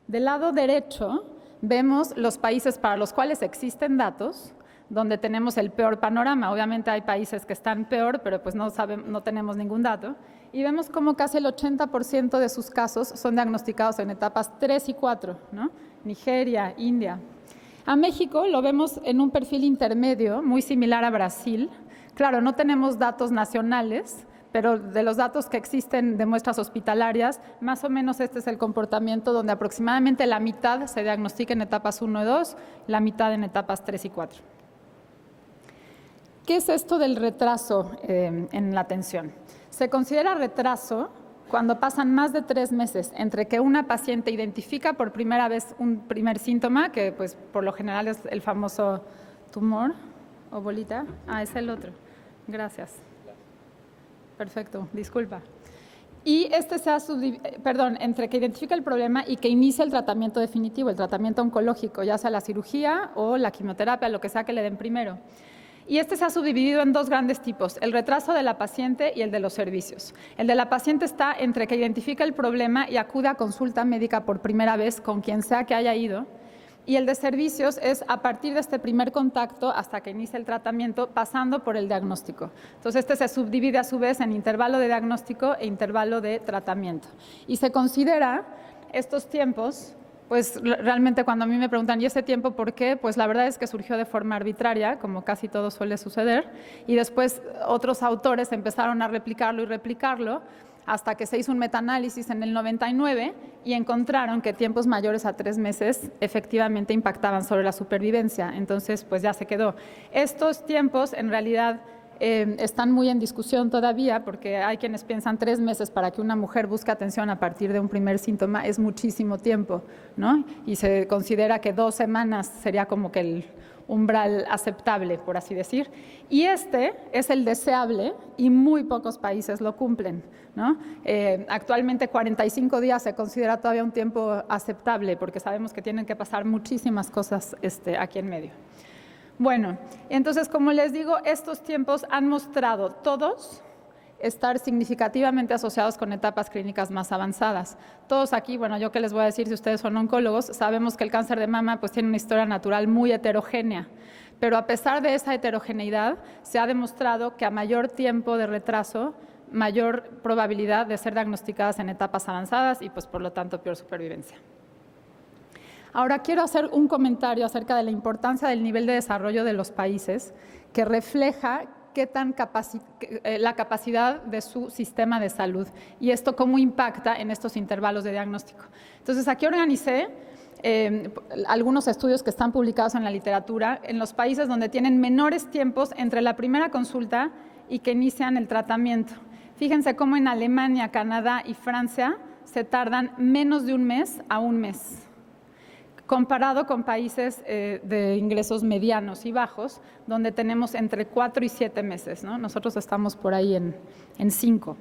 Del lado derecho vemos los países para los cuales existen datos, donde tenemos el peor panorama. Obviamente hay países que están peor, pero pues no tenemos ningún dato. Y vemos cómo casi el 80% de sus casos son diagnosticados en etapas 3 y 4, ¿no? Nigeria, India. A México lo vemos en un perfil intermedio, muy similar a Brasil. Claro, no tenemos datos nacionales, pero de los datos que existen de muestras hospitalarias, más o menos este es el comportamiento donde aproximadamente la mitad se diagnostica en etapas 1 y 2, la mitad en etapas 3 y 4. ¿Qué es esto del retraso en la atención? Se considera retraso cuando pasan más de 3 meses entre que una paciente identifica por primera vez un primer síntoma, que pues por lo general es el famoso tumor o bolita. Es el otro. Gracias. Perfecto, disculpa. Y entre que identifica el problema y que inicia el tratamiento definitivo, el tratamiento oncológico, ya sea la cirugía o la quimioterapia, lo que sea que le den primero. Y se ha subdividido en 2 grandes tipos, el retraso de la paciente y el de los servicios. El de la paciente está entre que identifica el problema y acude a consulta médica por primera vez con quien sea que haya ido. Y el de servicios es a partir de este primer contacto hasta que inicia el tratamiento, pasando por el diagnóstico. Entonces, se subdivide a su vez en intervalo de diagnóstico e intervalo de tratamiento. Y se considera estos tiempos, pues realmente cuando a mí me preguntan, ¿y ese tiempo por qué? Pues la verdad es que surgió de forma arbitraria, como casi todo suele suceder, y después otros autores empezaron a replicarlo y replicarlo, hasta que se hizo un metaanálisis en el 99 y encontraron que tiempos mayores a 3 meses efectivamente impactaban sobre la supervivencia. Entonces, pues ya se quedó. Estos tiempos, en realidad, están muy en discusión todavía, porque hay quienes piensan 3 meses para que una mujer busque atención a partir de un primer síntoma es muchísimo tiempo, ¿no? Y se considera que 2 semanas sería como que el umbral aceptable, por así decir. Y es el deseable y muy pocos países lo cumplen, ¿no? Actualmente 45 días se considera todavía un tiempo aceptable, porque sabemos que tienen que pasar muchísimas cosas aquí en medio. Bueno, entonces, como les digo, estos tiempos han mostrado todos estar significativamente asociados con etapas clínicas más avanzadas. Todos aquí, bueno, yo qué les voy a decir si ustedes son oncólogos, sabemos que el cáncer de mama pues tiene una historia natural muy heterogénea, pero a pesar de esa heterogeneidad, se ha demostrado que a mayor tiempo de retraso, mayor probabilidad de ser diagnosticadas en etapas avanzadas y pues por lo tanto peor supervivencia. Ahora quiero hacer un comentario acerca de la importancia del nivel de desarrollo de los países que refleja qué tan la capacidad de su sistema de salud y esto cómo impacta en estos intervalos de diagnóstico. Entonces, aquí organicé algunos estudios que están publicados en la literatura en los países donde tienen menores tiempos entre la primera consulta y que inician el tratamiento. Fíjense cómo en Alemania, Canadá y Francia se tardan menos de 1 mes a 1 mes. Comparado con países de ingresos medianos y bajos, donde tenemos entre 4 y 7 meses, ¿no? Nosotros estamos por ahí en 5.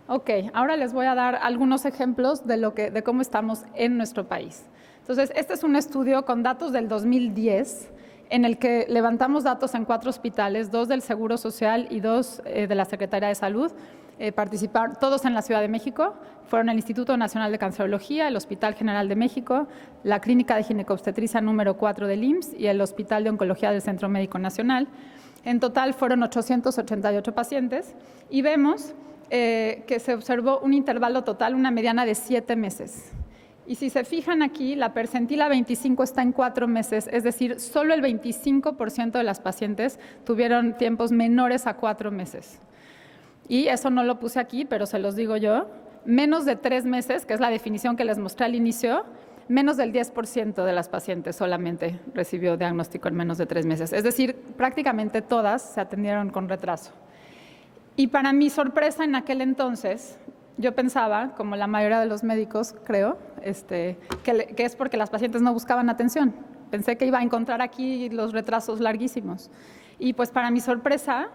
Ok, ahora les voy a dar algunos ejemplos de cómo estamos en nuestro país. Entonces, este es un estudio con datos del 2010, en el que levantamos datos en 4 hospitales, 2 del Seguro Social y 2 de la Secretaría de Salud. Participaron todos en la Ciudad de México, fueron el Instituto Nacional de Cancerología, el Hospital General de México, la Clínica de Ginecobstetricia número 4 del IMSS y el Hospital de Oncología del Centro Médico Nacional. En total fueron 888 pacientes y vemos que se observó un intervalo total, una mediana de 7 meses. Y si se fijan aquí, la percentila 25 está en 4 meses, es decir, solo el 25% de las pacientes tuvieron tiempos menores a 4 meses. Y eso no lo puse aquí, pero se los digo yo, menos de 3 meses, que es la definición que les mostré al inicio, menos del 10% de las pacientes solamente recibió diagnóstico en menos de 3 meses. Es decir, prácticamente todas se atendieron con retraso. Y para mi sorpresa en aquel entonces, yo pensaba, como la mayoría de los médicos, creo, que es porque las pacientes no buscaban atención. Pensé que iba a encontrar aquí los retrasos larguísimos. Y pues para mi sorpresa,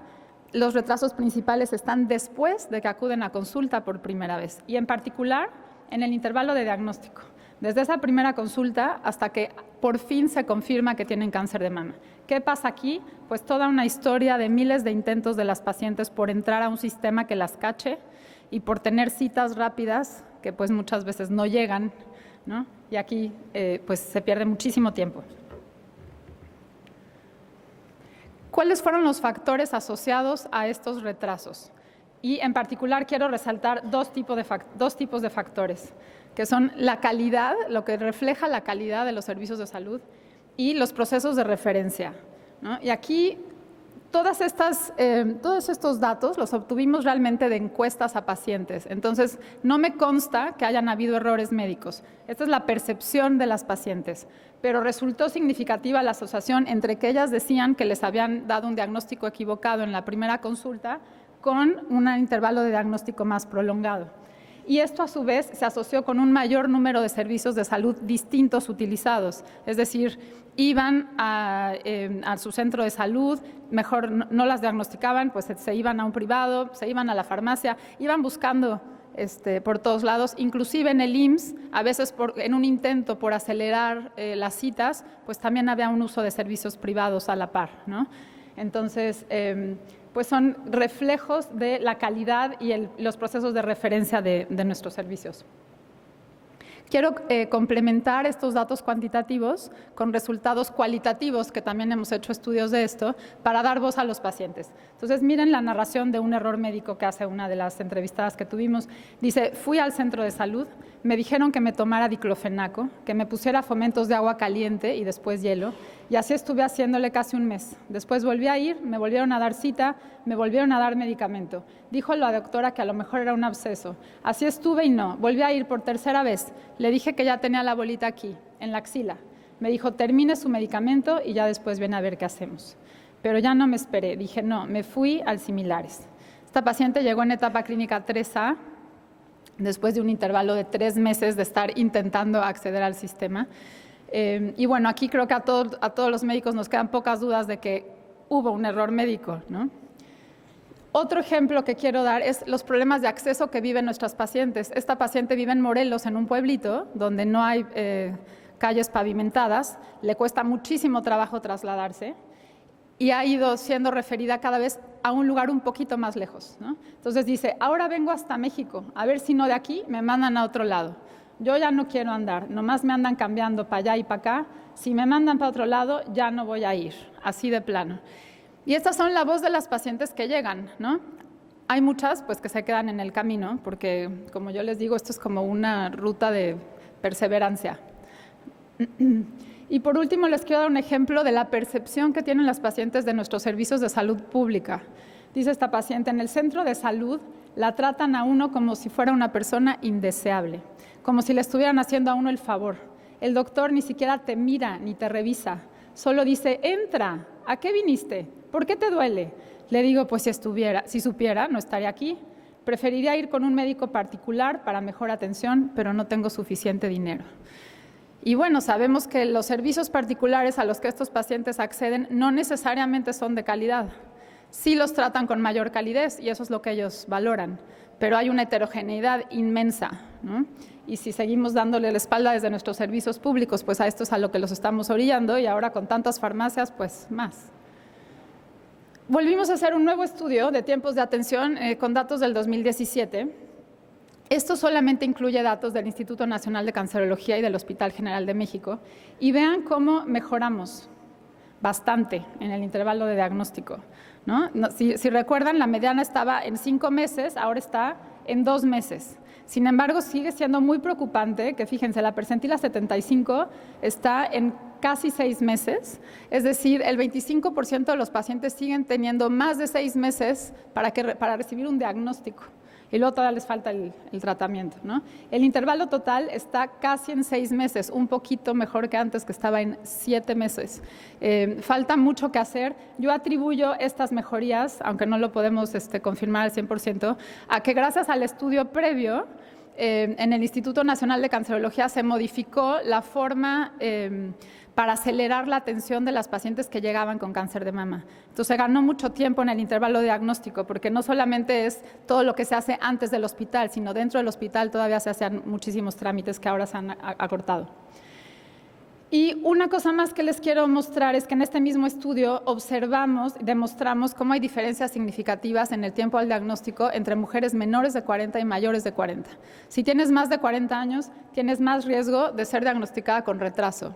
los retrasos principales están después de que acuden a consulta por primera vez y en particular en el intervalo de diagnóstico, desde esa primera consulta hasta que por fin se confirma que tienen cáncer de mama. ¿Qué pasa aquí? Pues toda una historia de miles de intentos de las pacientes por entrar a un sistema que las cache y por tener citas rápidas que pues muchas veces no llegan, ¿no? Y aquí pues se pierde muchísimo tiempo. ¿Cuáles fueron los factores asociados a estos retrasos? Y en particular quiero resaltar dos tipos de factores, que son la calidad, lo que refleja la calidad de los servicios de salud, y los procesos de referencia, ¿no? Y aquí todos estos datos los obtuvimos realmente de encuestas a pacientes. Entonces, no me consta que hayan habido errores médicos. Esta es la percepción de las pacientes. Pero resultó significativa la asociación entre que ellas decían que les habían dado un diagnóstico equivocado en la primera consulta con un intervalo de diagnóstico más prolongado. Y esto, a su vez, se asoció con un mayor número de servicios de salud distintos utilizados. Es decir, iban a su centro de salud, mejor no las diagnosticaban, pues se iban a un privado, se iban a la farmacia, iban buscando por todos lados, inclusive en el IMSS, a veces en un intento por acelerar las citas, pues también había un uso de servicios privados a la par, ¿no? Entonces, pues son reflejos de la calidad y los procesos de referencia de nuestros servicios. Quiero complementar estos datos cuantitativos con resultados cualitativos, que también hemos hecho estudios de esto, para dar voz a los pacientes. Entonces, miren la narración de un error médico que hace una de las entrevistadas que tuvimos. Dice, fui al centro de salud, me dijeron que me tomara diclofenaco, que me pusiera fomentos de agua caliente y después hielo, y así estuve haciéndole casi un mes. Después volví a ir, me volvieron a dar cita, me volvieron a dar medicamento. Dijo la doctora que a lo mejor era un absceso. Así estuve y no. Volví a ir por tercera vez. Le dije que ya tenía la bolita aquí, en la axila. Me dijo, termine su medicamento y ya después ven a ver qué hacemos. Pero ya no me esperé. Dije, no, me fui al similares. Esta paciente llegó en etapa clínica 3A, después de un intervalo de 3 meses de estar intentando acceder al sistema. Y bueno, aquí creo que a todos los médicos nos quedan pocas dudas de que hubo un error médico, ¿no? Otro ejemplo que quiero dar es los problemas de acceso que viven nuestras pacientes. Esta paciente vive en Morelos, en un pueblito, donde no hay calles pavimentadas, le cuesta muchísimo trabajo trasladarse y ha ido siendo referida cada vez a un lugar un poquito más lejos, ¿no? Entonces dice, ahora vengo hasta México, a ver si no de aquí me mandan a otro lado. Yo ya no quiero andar, nomás me andan cambiando para allá y para acá. Si me mandan para otro lado, ya no voy a ir, así de plano. Y estas son la voz de las pacientes que llegan, ¿no? Hay muchas pues, que se quedan en el camino, porque, como yo les digo, esto es como una ruta de perseverancia. Y por último, les quiero dar un ejemplo de la percepción que tienen las pacientes de nuestros servicios de salud pública. Dice esta paciente, en el centro de salud la tratan a uno como si fuera una persona indeseable, como si le estuvieran haciendo a uno el favor. El doctor ni siquiera te mira ni te revisa, solo dice, entra, ¿a qué viniste? ¿Por qué te duele? Le digo, pues si supiera, no estaría aquí. Preferiría ir con un médico particular para mejor atención, pero no tengo suficiente dinero. Y bueno, sabemos que los servicios particulares a los que estos pacientes acceden no necesariamente son de calidad. Sí los tratan con mayor calidez y eso es lo que ellos valoran, pero hay una heterogeneidad inmensa, ¿no? Y si seguimos dándole la espalda desde nuestros servicios públicos, pues a esto es a lo que los estamos orillando y ahora con tantas farmacias, pues más. Volvimos a hacer un nuevo estudio de tiempos de atención con datos del 2017. Esto solamente incluye datos del Instituto Nacional de Cancerología y del Hospital General de México. Y vean cómo mejoramos bastante en el intervalo de diagnóstico, ¿no? Si recuerdan, la mediana estaba en 5 meses, ahora está en 2 meses. Sin embargo, sigue siendo muy preocupante que, fíjense, la percentila 75 está en casi 6 meses, es decir, el 25% de los pacientes siguen teniendo más de 6 meses para recibir un diagnóstico. Y luego todavía les falta el tratamiento, ¿no? El intervalo total está casi en 6 meses, un poquito mejor que antes, que estaba en 7 meses. Falta mucho que hacer. Yo atribuyo estas mejorías, aunque no lo podemos confirmar al 100%, a que gracias al estudio previo, en el Instituto Nacional de Cancerología se modificó la forma para acelerar la atención de las pacientes que llegaban con cáncer de mama. Entonces, se ganó mucho tiempo en el intervalo diagnóstico, porque no solamente es todo lo que se hace antes del hospital, sino dentro del hospital todavía se hacen muchísimos trámites que ahora se han acortado. Y una cosa más que les quiero mostrar es que en este mismo estudio demostramos cómo hay diferencias significativas en el tiempo del diagnóstico entre mujeres menores de 40 y mayores de 40. Si tienes más de 40 años, tienes más riesgo de ser diagnosticada con retraso.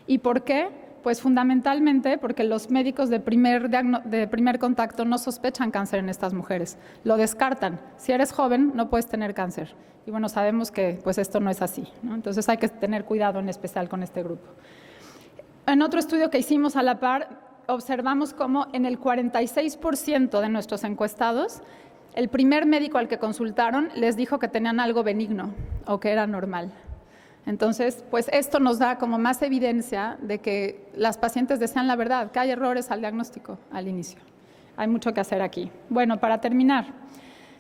¿Y por qué? Pues fundamentalmente porque los médicos de primer contacto no sospechan cáncer en estas mujeres, lo descartan. Si eres joven, no puedes tener cáncer. Y bueno, sabemos que pues esto no es así, ¿no? Entonces hay que tener cuidado en especial con este grupo. En otro estudio que hicimos a la par, observamos cómo en el 46% de nuestros encuestados, el primer médico al que consultaron les dijo que tenían algo benigno o que era normal. Entonces, pues esto nos da como más evidencia de que las pacientes desean la verdad, que hay errores al diagnóstico al inicio. Hay mucho que hacer aquí. Bueno, para terminar,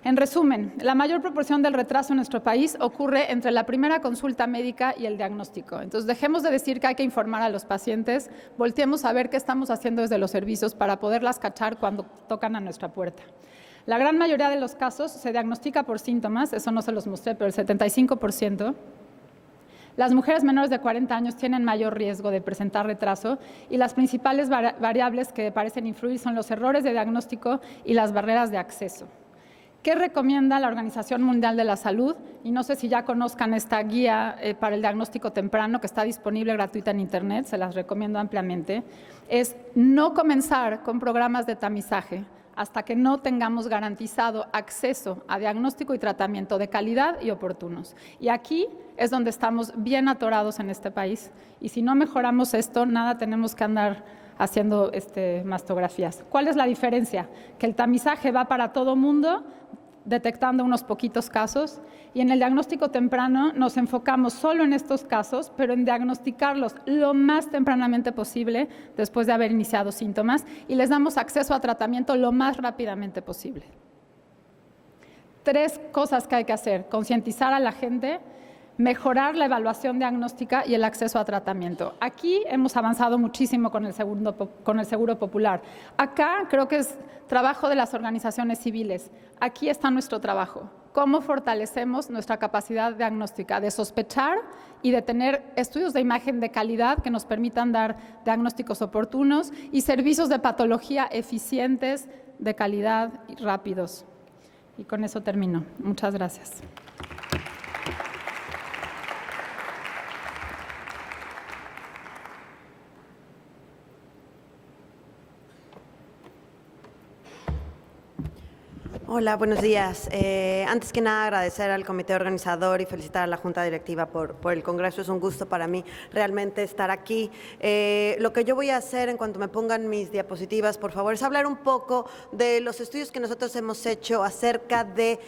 en resumen, la mayor proporción del retraso en nuestro país ocurre entre la primera consulta médica y el diagnóstico. Entonces, dejemos de decir que hay que informar a los pacientes, volteemos a ver qué estamos haciendo desde los servicios para poderlas cachar cuando tocan a nuestra puerta. La gran mayoría de los casos se diagnostica por síntomas, eso no se los mostré, pero el 75%. Las mujeres menores de 40 años tienen mayor riesgo de presentar retraso y las principales variables que parecen influir son los errores de diagnóstico y las barreras de acceso. ¿Qué recomienda la Organización Mundial de la Salud? Y no sé si ya conozcan esta guía para el diagnóstico temprano que está disponible gratuita en Internet, se las recomiendo ampliamente. Es no comenzar con programas de tamizaje hasta que no tengamos garantizado acceso a diagnóstico y tratamiento de calidad y oportunos. Y aquí es donde estamos bien atorados en este país. Y si no mejoramos esto, nada tenemos que andar haciendo mastografías. ¿Cuál es la diferencia? Que el tamizaje va para todo mundo, detectando unos poquitos casos, y en el diagnóstico temprano nos enfocamos solo en estos casos, pero en diagnosticarlos lo más tempranamente posible después de haber iniciado síntomas y les damos acceso a tratamiento lo más rápidamente posible. 3 cosas que hay que hacer: concientizar a la gente, mejorar la evaluación diagnóstica y el acceso a tratamiento. Aquí hemos avanzado muchísimo con el Seguro Popular. Acá creo que es trabajo de las organizaciones civiles. Aquí está nuestro trabajo. Cómo fortalecemos nuestra capacidad diagnóstica de sospechar y de tener estudios de imagen de calidad que nos permitan dar diagnósticos oportunos y servicios de patología eficientes, de calidad y rápidos. Y con eso termino. Muchas gracias. Hola, buenos días. Antes que nada, agradecer al comité organizador y felicitar a la Junta Directiva por el Congreso. Es un gusto para mí realmente estar aquí. Lo que yo voy a hacer en cuanto me pongan mis diapositivas, por favor, es hablar un poco de los estudios que nosotros hemos hecho acerca del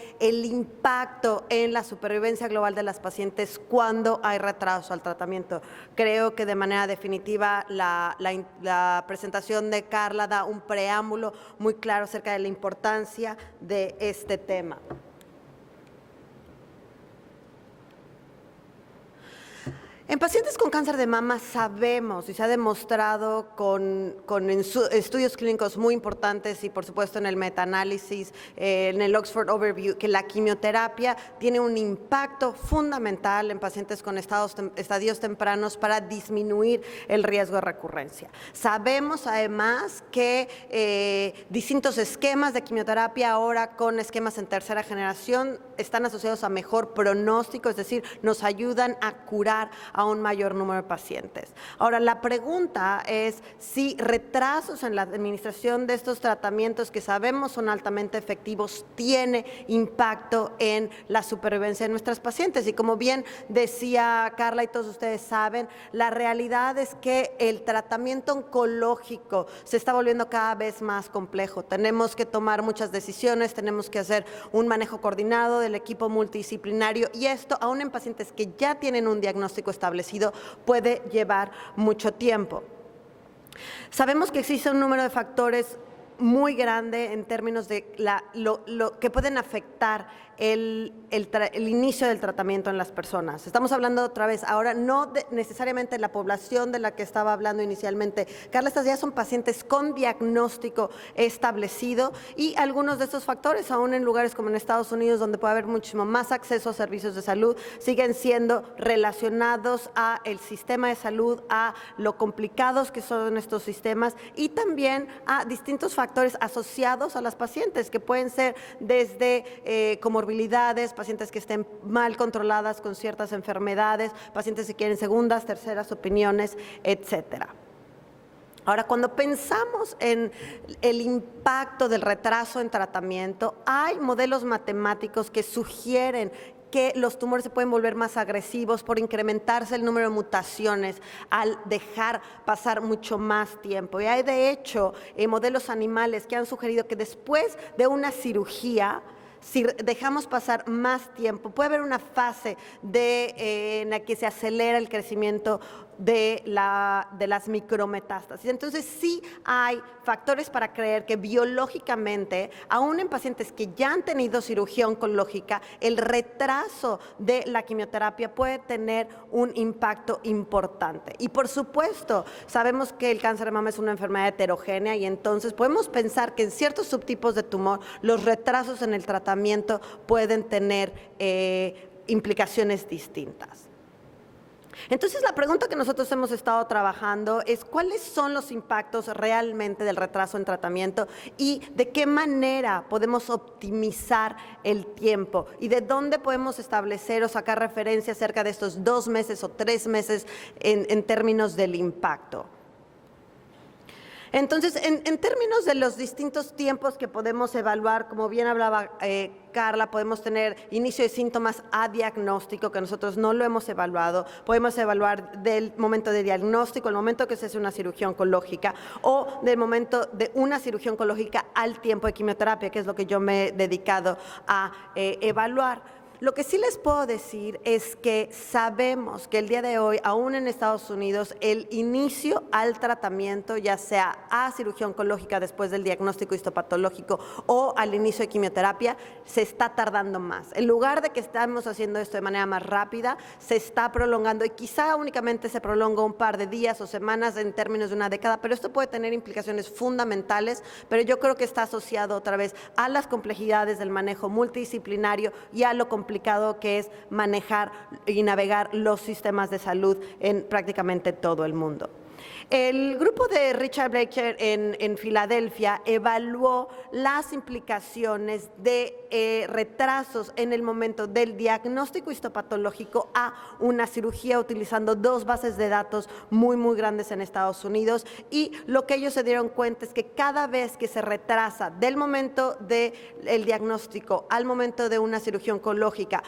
impacto en la supervivencia global de las pacientes cuando hay retraso al tratamiento. Creo que de manera definitiva la presentación de Carla da un preámbulo muy claro acerca de la importancia de este tema. En pacientes con cáncer de mama sabemos y se ha demostrado con estudios clínicos muy importantes y por supuesto en el metaanálisis, en el Oxford Overview, que la quimioterapia tiene un impacto fundamental en pacientes con estadios tempranos para disminuir el riesgo de recurrencia. Sabemos además que distintos esquemas de quimioterapia ahora con esquemas en tercera generación están asociados a mejor pronóstico, es decir, nos ayudan a curar a un mayor número de pacientes. Ahora, la pregunta es si retrasos en la administración de estos tratamientos que sabemos son altamente efectivos tiene impacto en la supervivencia de nuestras pacientes. Y como bien decía Carla y todos ustedes saben, la realidad es que el tratamiento oncológico se está volviendo cada vez más complejo. Tenemos que tomar muchas decisiones, tenemos que hacer un manejo coordinado del equipo multidisciplinario y esto, aún en pacientes que ya tienen un diagnóstico establecido, puede llevar mucho tiempo. Sabemos que existe un número de factores muy grande en términos de lo que pueden afectar el inicio del tratamiento en las personas. Estamos hablando otra vez, ahora no necesariamente la población de la que estaba hablando inicialmente. Carla, estas ya son pacientes con diagnóstico establecido y algunos de estos factores, aún en lugares como en Estados Unidos, donde puede haber muchísimo más acceso a servicios de salud, siguen siendo relacionados a el sistema de salud, a lo complicados que son estos sistemas y también a distintos factores asociados a las pacientes, que pueden ser desde comorbilidades, pacientes que estén mal controladas con ciertas enfermedades, pacientes que quieren segundas, terceras opiniones, etcétera. Ahora, cuando pensamos en el impacto del retraso en tratamiento, hay modelos matemáticos que sugieren que los tumores se pueden volver más agresivos por incrementarse el número de mutaciones al dejar pasar mucho más tiempo. Y hay, de hecho, modelos animales que han sugerido que después de una cirugía, si dejamos pasar más tiempo, puede haber una fase en la que se acelera el crecimiento de las micrometástasis. Entonces, sí hay factores para creer que biológicamente, aún en pacientes que ya han tenido cirugía oncológica, el retraso de la quimioterapia puede tener un impacto importante. Y por supuesto, sabemos que el cáncer de mama es una enfermedad heterogénea y entonces podemos pensar que en ciertos subtipos de tumor, los retrasos en el tratamiento pueden tener implicaciones distintas. Entonces, la pregunta que nosotros hemos estado trabajando es cuáles son los impactos realmente del retraso en tratamiento y de qué manera podemos optimizar el tiempo y de dónde podemos establecer o sacar referencia acerca de estos 2 meses o 3 meses en términos del impacto. Entonces, en términos de los distintos tiempos que podemos evaluar, como bien hablaba Carla, podemos tener inicio de síntomas a diagnóstico, que nosotros no lo hemos evaluado. Podemos evaluar del momento de diagnóstico, el momento que se hace una cirugía oncológica, o del momento de una cirugía oncológica al tiempo de quimioterapia, que es lo que yo me he dedicado a evaluar. Lo que sí les puedo decir es que sabemos que el día de hoy, aún en Estados Unidos, el inicio al tratamiento, ya sea a cirugía oncológica después del diagnóstico histopatológico o al inicio de quimioterapia, se está tardando más. En lugar de que estamos haciendo esto de manera más rápida, se está prolongando y quizá únicamente se prolonga un par de días o semanas en términos de una década, pero esto puede tener implicaciones fundamentales, pero yo creo que está asociado otra vez a las complejidades del manejo multidisciplinario y a lo complicado que es manejar y navegar los sistemas de salud en prácticamente todo el mundo. El grupo de Richard Blecher en Filadelfia evaluó las implicaciones de retrasos en el momento del diagnóstico histopatológico a una cirugía utilizando 2 bases de datos muy grandes en Estados Unidos, y lo que ellos se dieron cuenta es que cada vez que se retrasa del momento del diagnóstico al momento de una cirugía oncológica,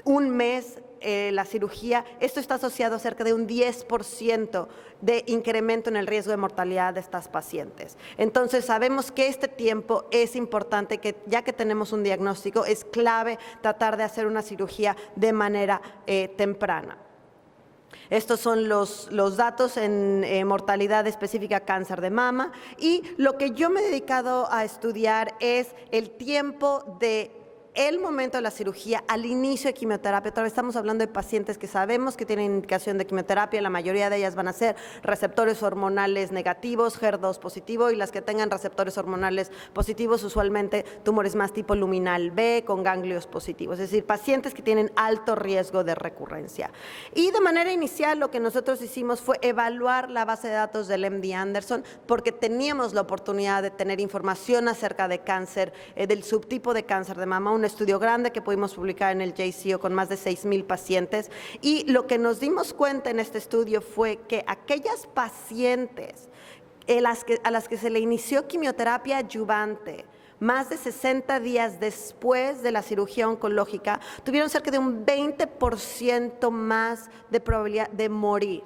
1 mes, la cirugía, esto está asociado a cerca de un 10% de incremento en el riesgo de mortalidad de estas pacientes. Entonces, sabemos que este tiempo es importante, que ya que tenemos un diagnóstico, es clave tratar de hacer una cirugía de manera temprana. Estos son los datos en mortalidad específica cáncer de mama, y lo que yo me he dedicado a estudiar es el tiempo de el momento de la cirugía al inicio de quimioterapia. Otra vez estamos hablando de pacientes que sabemos que tienen indicación de quimioterapia. La mayoría de ellas van a ser receptores hormonales negativos, HER2 positivo, y las que tengan receptores hormonales positivos, usualmente tumores más tipo luminal B con ganglios positivos, es decir, pacientes que tienen alto riesgo de recurrencia. Y de manera inicial lo que nosotros hicimos fue evaluar la base de datos del MD Anderson, porque teníamos la oportunidad de tener información acerca de cáncer, del subtipo de cáncer de mama, un estudio grande que pudimos publicar en el JCO con más de 6,000 pacientes, y lo que nos dimos cuenta en este estudio fue que aquellas pacientes a las que se le inició quimioterapia adyuvante más de 60 días después de la cirugía oncológica, tuvieron cerca de un 20% más de probabilidad de morir.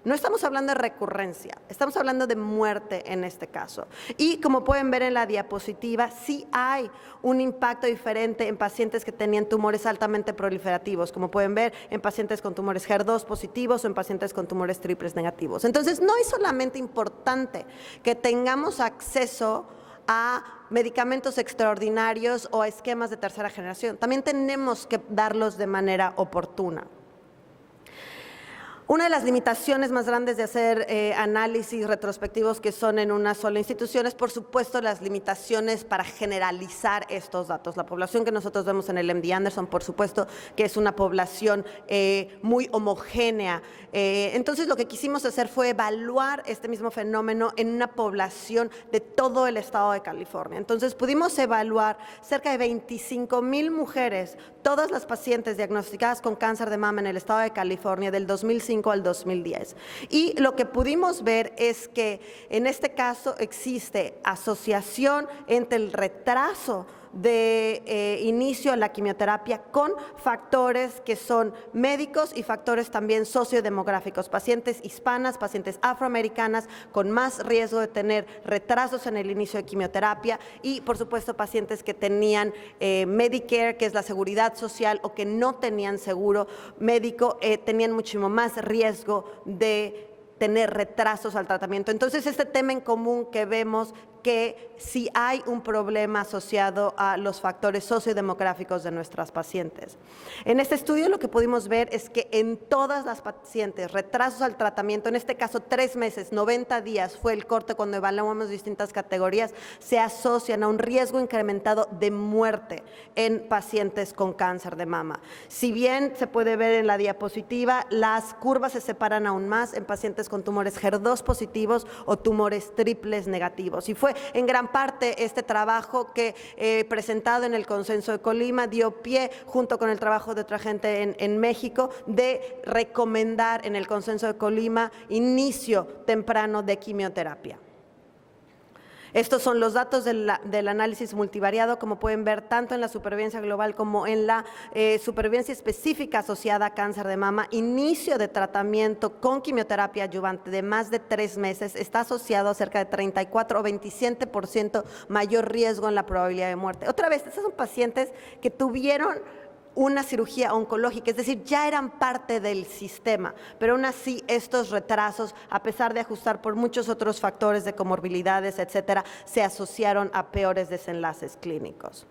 No estamos hablando de recurrencia, estamos hablando de muerte en este caso. Y como pueden ver en la diapositiva, sí hay un impacto diferente en pacientes que tenían tumores altamente proliferativos, como pueden ver en pacientes con tumores HER2 positivos o en pacientes con tumores triples negativos. Entonces, no es solamente importante que tengamos acceso a medicamentos extraordinarios o a esquemas de tercera generación. También tenemos que darlos de manera oportuna. Una de las limitaciones más grandes de hacer análisis retrospectivos que son en una sola institución es, por supuesto, las limitaciones para generalizar estos datos. La población que nosotros vemos en el MD Anderson, por supuesto, que es una población muy homogénea. Entonces, lo que quisimos hacer fue evaluar este mismo fenómeno en una población de todo el estado de California. Entonces, pudimos evaluar cerca de 25,000 mujeres, todas las pacientes diagnosticadas con cáncer de mama en el estado de California del 2005 al 2010. Y lo que pudimos ver es que en este caso existe asociación entre el retraso de inicio a la quimioterapia con factores que son médicos y factores también sociodemográficos, pacientes hispanas, pacientes afroamericanas con más riesgo de tener retrasos en el inicio de quimioterapia y, por supuesto, pacientes que tenían Medicare, que es la seguridad social, o que no tenían seguro médico, tenían muchísimo más riesgo de tener retrasos al tratamiento. Entonces, este tema en común que vemos que sí hay un problema asociado a los factores sociodemográficos de nuestras pacientes. En este estudio lo que pudimos ver es que en todas las pacientes, retrasos al tratamiento, en este caso 3 meses, 90 días fue el corte cuando evaluamos distintas categorías, se asocian a un riesgo incrementado de muerte en pacientes con cáncer de mama. Si bien se puede ver en la diapositiva, las curvas se separan aún más en pacientes con tumores HER2 positivos o tumores triples negativos. Y fue en gran parte este trabajo que presentado en el Consenso de Colima dio pie, junto con el trabajo de otra gente en México, de recomendar en el Consenso de Colima inicio temprano de quimioterapia. Estos son los datos del análisis multivariado, como pueden ver, tanto en la supervivencia global como en la supervivencia específica asociada a cáncer de mama. Inicio de tratamiento con quimioterapia adyuvante de más de 3 meses está asociado a cerca de 34 o 27% mayor riesgo en la probabilidad de muerte. Otra vez, estos son pacientes que tuvieron una cirugía oncológica, es decir, ya eran parte del sistema, pero aún así estos retrasos, a pesar de ajustar por muchos otros factores de comorbilidades, etcétera, se asociaron a peores desenlaces clínicos.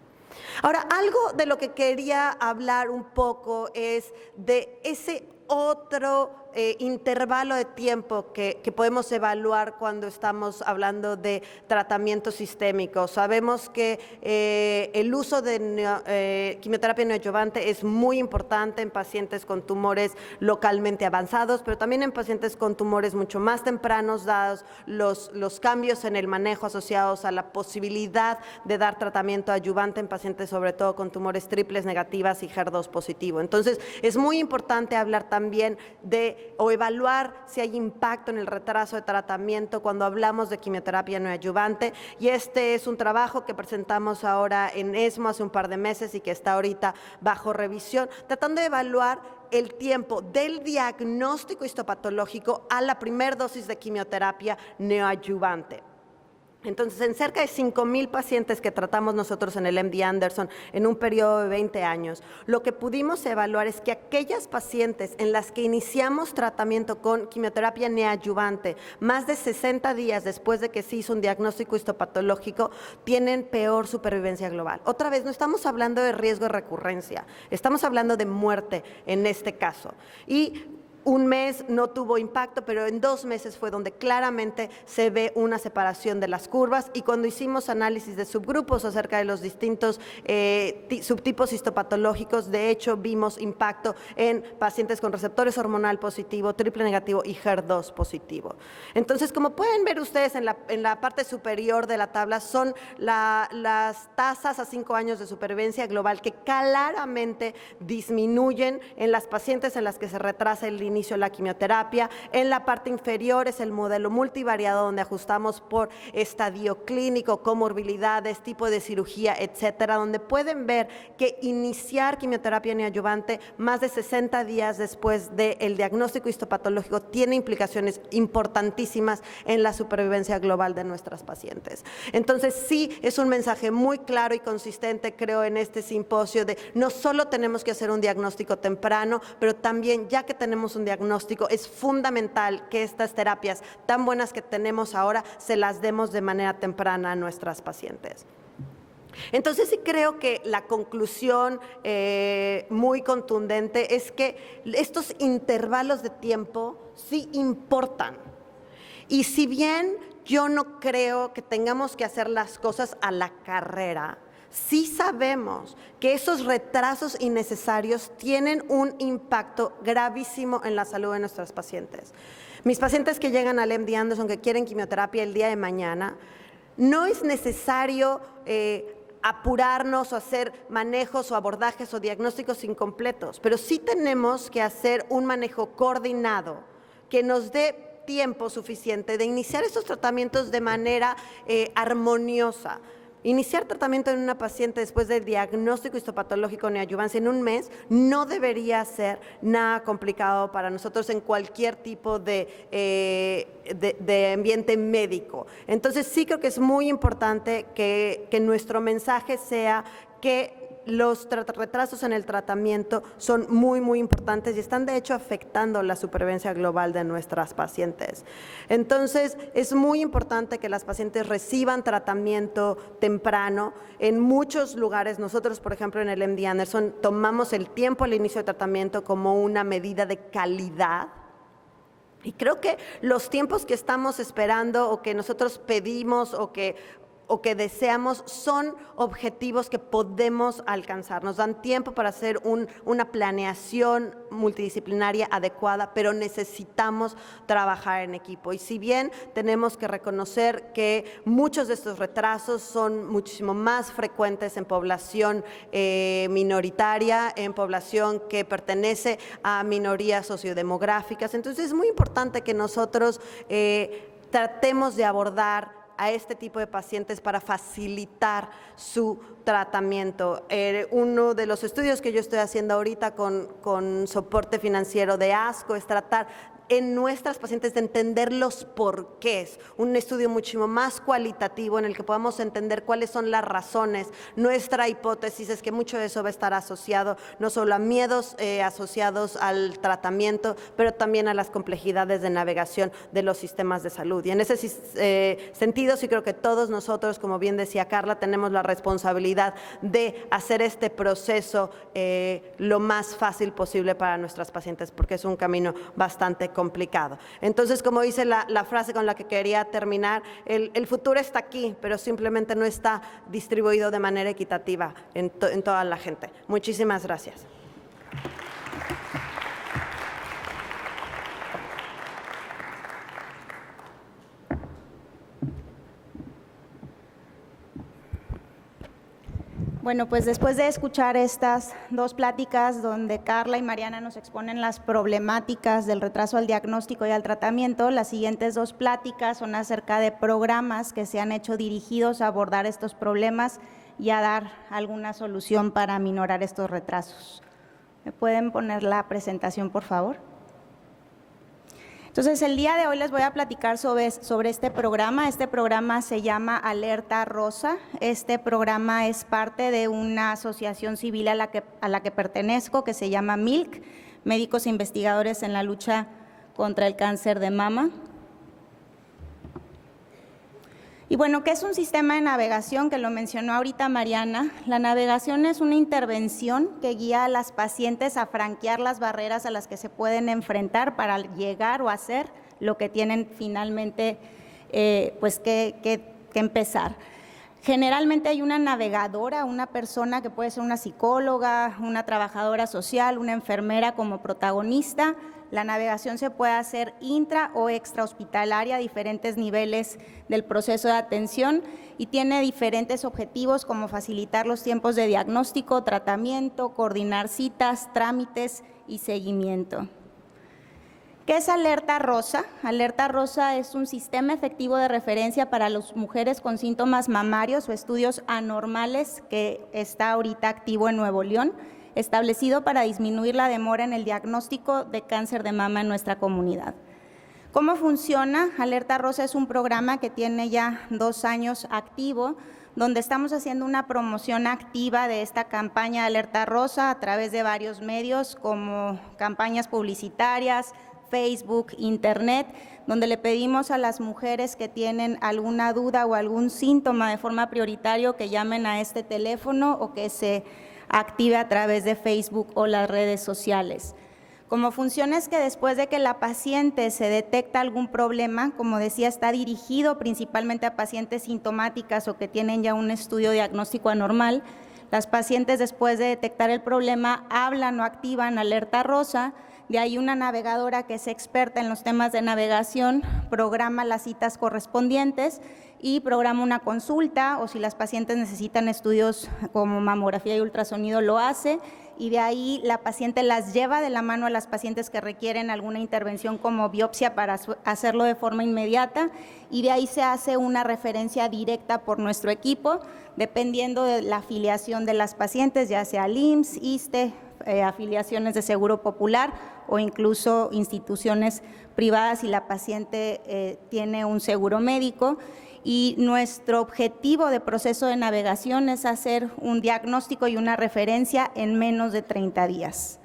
Ahora, algo de lo que quería hablar un poco es de ese otro intervalo de tiempo que podemos evaluar cuando estamos hablando de tratamiento sistémico. Sabemos que el uso de quimioterapia neoadyuvante es muy importante en pacientes con tumores localmente avanzados, pero también en pacientes con tumores mucho más tempranos, dados los cambios en el manejo asociados a la posibilidad de dar tratamiento adyuvante en pacientes sobre todo con tumores triples negativas y HER2 positivo. Entonces, es muy importante hablar también o evaluar si hay impacto en el retraso de tratamiento cuando hablamos de quimioterapia neoadyuvante, y este es un trabajo que presentamos ahora en ESMO hace un par de meses y que está ahorita bajo revisión, tratando de evaluar el tiempo del diagnóstico histopatológico a la primera dosis de quimioterapia neoadyuvante. Entonces, en cerca de 5,000 pacientes que tratamos nosotros en el MD Anderson en un periodo de 20 años, lo que pudimos evaluar es que aquellas pacientes en las que iniciamos tratamiento con quimioterapia neoadyuvante más de 60 días después de que se hizo un diagnóstico histopatológico, tienen peor supervivencia global. Otra vez, no estamos hablando de riesgo de recurrencia, estamos hablando de muerte en este caso. Y un mes no tuvo impacto, pero en 2 meses fue donde claramente se ve una separación de las curvas, y cuando hicimos análisis de subgrupos acerca de los distintos subtipos histopatológicos, de hecho vimos impacto en pacientes con receptores hormonal positivo, triple negativo y HER2 positivo. Entonces, como pueden ver ustedes en la parte superior de la tabla, son las tasas a 5 años de supervivencia global que claramente disminuyen en las pacientes en las que se retrasa el inicio de la quimioterapia. En la parte inferior es el modelo multivariado, donde ajustamos por estadio clínico, comorbilidades, tipo de cirugía, etcétera, donde pueden ver que iniciar quimioterapia neoadyuvante más de 60 días después del diagnóstico histopatológico tiene implicaciones importantísimas en la supervivencia global de nuestras pacientes. Entonces, sí, es un mensaje muy claro y consistente, creo, en este simposio de no solo tenemos que hacer un diagnóstico temprano, pero también, ya que tenemos un un diagnóstico, es fundamental que estas terapias tan buenas que tenemos ahora se las demos de manera temprana a nuestras pacientes. Entonces sí creo que la conclusión muy contundente es que estos intervalos de tiempo sí importan. Y si bien yo no creo que tengamos que hacer las cosas a la carrera, sí sabemos que esos retrasos innecesarios tienen un impacto gravísimo en la salud de nuestras pacientes. Mis pacientes que llegan al MD Anderson, que quieren quimioterapia el día de mañana, no es necesario apurarnos o hacer manejos o abordajes o diagnósticos incompletos, pero sí tenemos que hacer un manejo coordinado que nos dé tiempo suficiente de iniciar estos tratamientos de manera armoniosa. Iniciar tratamiento en una paciente después del diagnóstico histopatológico neoadyuvancia en un mes no debería ser nada complicado para nosotros en cualquier tipo de ambiente médico. Entonces sí creo que es muy importante que nuestro mensaje sea que los retrasos en el tratamiento son muy, muy importantes y están de hecho afectando la supervivencia global de nuestras pacientes. Entonces, es muy importante que las pacientes reciban tratamiento temprano. En muchos lugares, nosotros, por ejemplo, en el MD Anderson, tomamos el tiempo al inicio del tratamiento como una medida de calidad. Y creo que los tiempos que estamos esperando o que nosotros pedimos o que deseamos son objetivos que podemos alcanzar. Nos dan tiempo para hacer una planeación multidisciplinaria adecuada, pero necesitamos trabajar en equipo. Y si bien tenemos que reconocer que muchos de estos retrasos son muchísimo más frecuentes en población minoritaria, en población que pertenece a minorías sociodemográficas, entonces es muy importante que nosotros tratemos de abordar a este tipo de pacientes para facilitar su tratamiento. Uno de los estudios que yo estoy haciendo ahorita con soporte financiero de ASCO es tratar en nuestras pacientes de entender los porqués, un estudio muchísimo más cualitativo en el que podamos entender cuáles son las razones. Nuestra hipótesis es que mucho de eso va a estar asociado no solo a miedos asociados al tratamiento, pero también a las complejidades de navegación de los sistemas de salud. Y en ese sentido sí creo que todos nosotros, como bien decía Carla, tenemos la responsabilidad de hacer este proceso lo más fácil posible para nuestras pacientes, porque es un camino bastante complicado. Entonces, como dice la frase con la que quería terminar, el futuro está aquí, pero simplemente no está distribuido de manera equitativa en toda la gente. Muchísimas gracias. Bueno, pues después de escuchar estas dos pláticas donde Carla y Mariana nos exponen las problemáticas del retraso al diagnóstico y al tratamiento, las siguientes dos pláticas son acerca de programas que se han hecho dirigidos a abordar estos problemas y a dar alguna solución para aminorar estos retrasos. ¿Me pueden poner la presentación, por favor? Entonces, el día de hoy les voy a platicar sobre este programa. Este programa se llama Alerta Rosa. Este programa es parte de una asociación civil a la que pertenezco, que se llama MILC, Médicos e Investigadores en la Lucha contra el Cáncer de Mama. Y bueno, ¿qué es un sistema de navegación? Que lo mencionó ahorita Mariana. La navegación es una intervención que guía a las pacientes a franquear las barreras a las que se pueden enfrentar para llegar o hacer lo que tienen finalmente que empezar. Generalmente hay una navegadora, una persona que puede ser una psicóloga, una trabajadora social, una enfermera como protagonista. La navegación se puede hacer intra o extrahospitalaria a diferentes niveles del proceso de atención y tiene diferentes objetivos como facilitar los tiempos de diagnóstico, tratamiento, coordinar citas, trámites y seguimiento. ¿Qué es Alerta Rosa? Alerta Rosa es un sistema efectivo de referencia para las mujeres con síntomas mamarios o estudios anormales que está ahorita activo en Nuevo León, establecido para disminuir la demora en el diagnóstico de cáncer de mama en nuestra comunidad. ¿Cómo funciona? Alerta Rosa es un programa que tiene ya 2 años activo, donde estamos haciendo una promoción activa de esta campaña de alerta rosa a través de varios medios como campañas publicitarias, Facebook, Internet, donde le pedimos a las mujeres que tienen alguna duda o algún síntoma de forma prioritaria que llamen a este teléfono o que se active a través de Facebook o las redes sociales. Como funciona es que después de que la paciente se detecta algún problema, como decía, está dirigido principalmente a pacientes sintomáticas o que tienen ya un estudio diagnóstico anormal. Las pacientes, después de detectar el problema, hablan o activan alerta rosa. De ahí una navegadora que es experta en los temas de navegación programa las citas correspondientes y programa una consulta, o si las pacientes necesitan estudios como mamografía y ultrasonido, lo hace, y de ahí la paciente las lleva de la mano a las pacientes que requieren alguna intervención como biopsia para hacerlo de forma inmediata, y de ahí se hace una referencia directa por nuestro equipo, dependiendo de la afiliación de las pacientes, ya sea IMSS, ISSSTE, afiliaciones de Seguro Popular o incluso instituciones privadas si la paciente tiene un seguro médico. Y nuestro objetivo de proceso de navegación es hacer un diagnóstico y una referencia en menos de 30 días.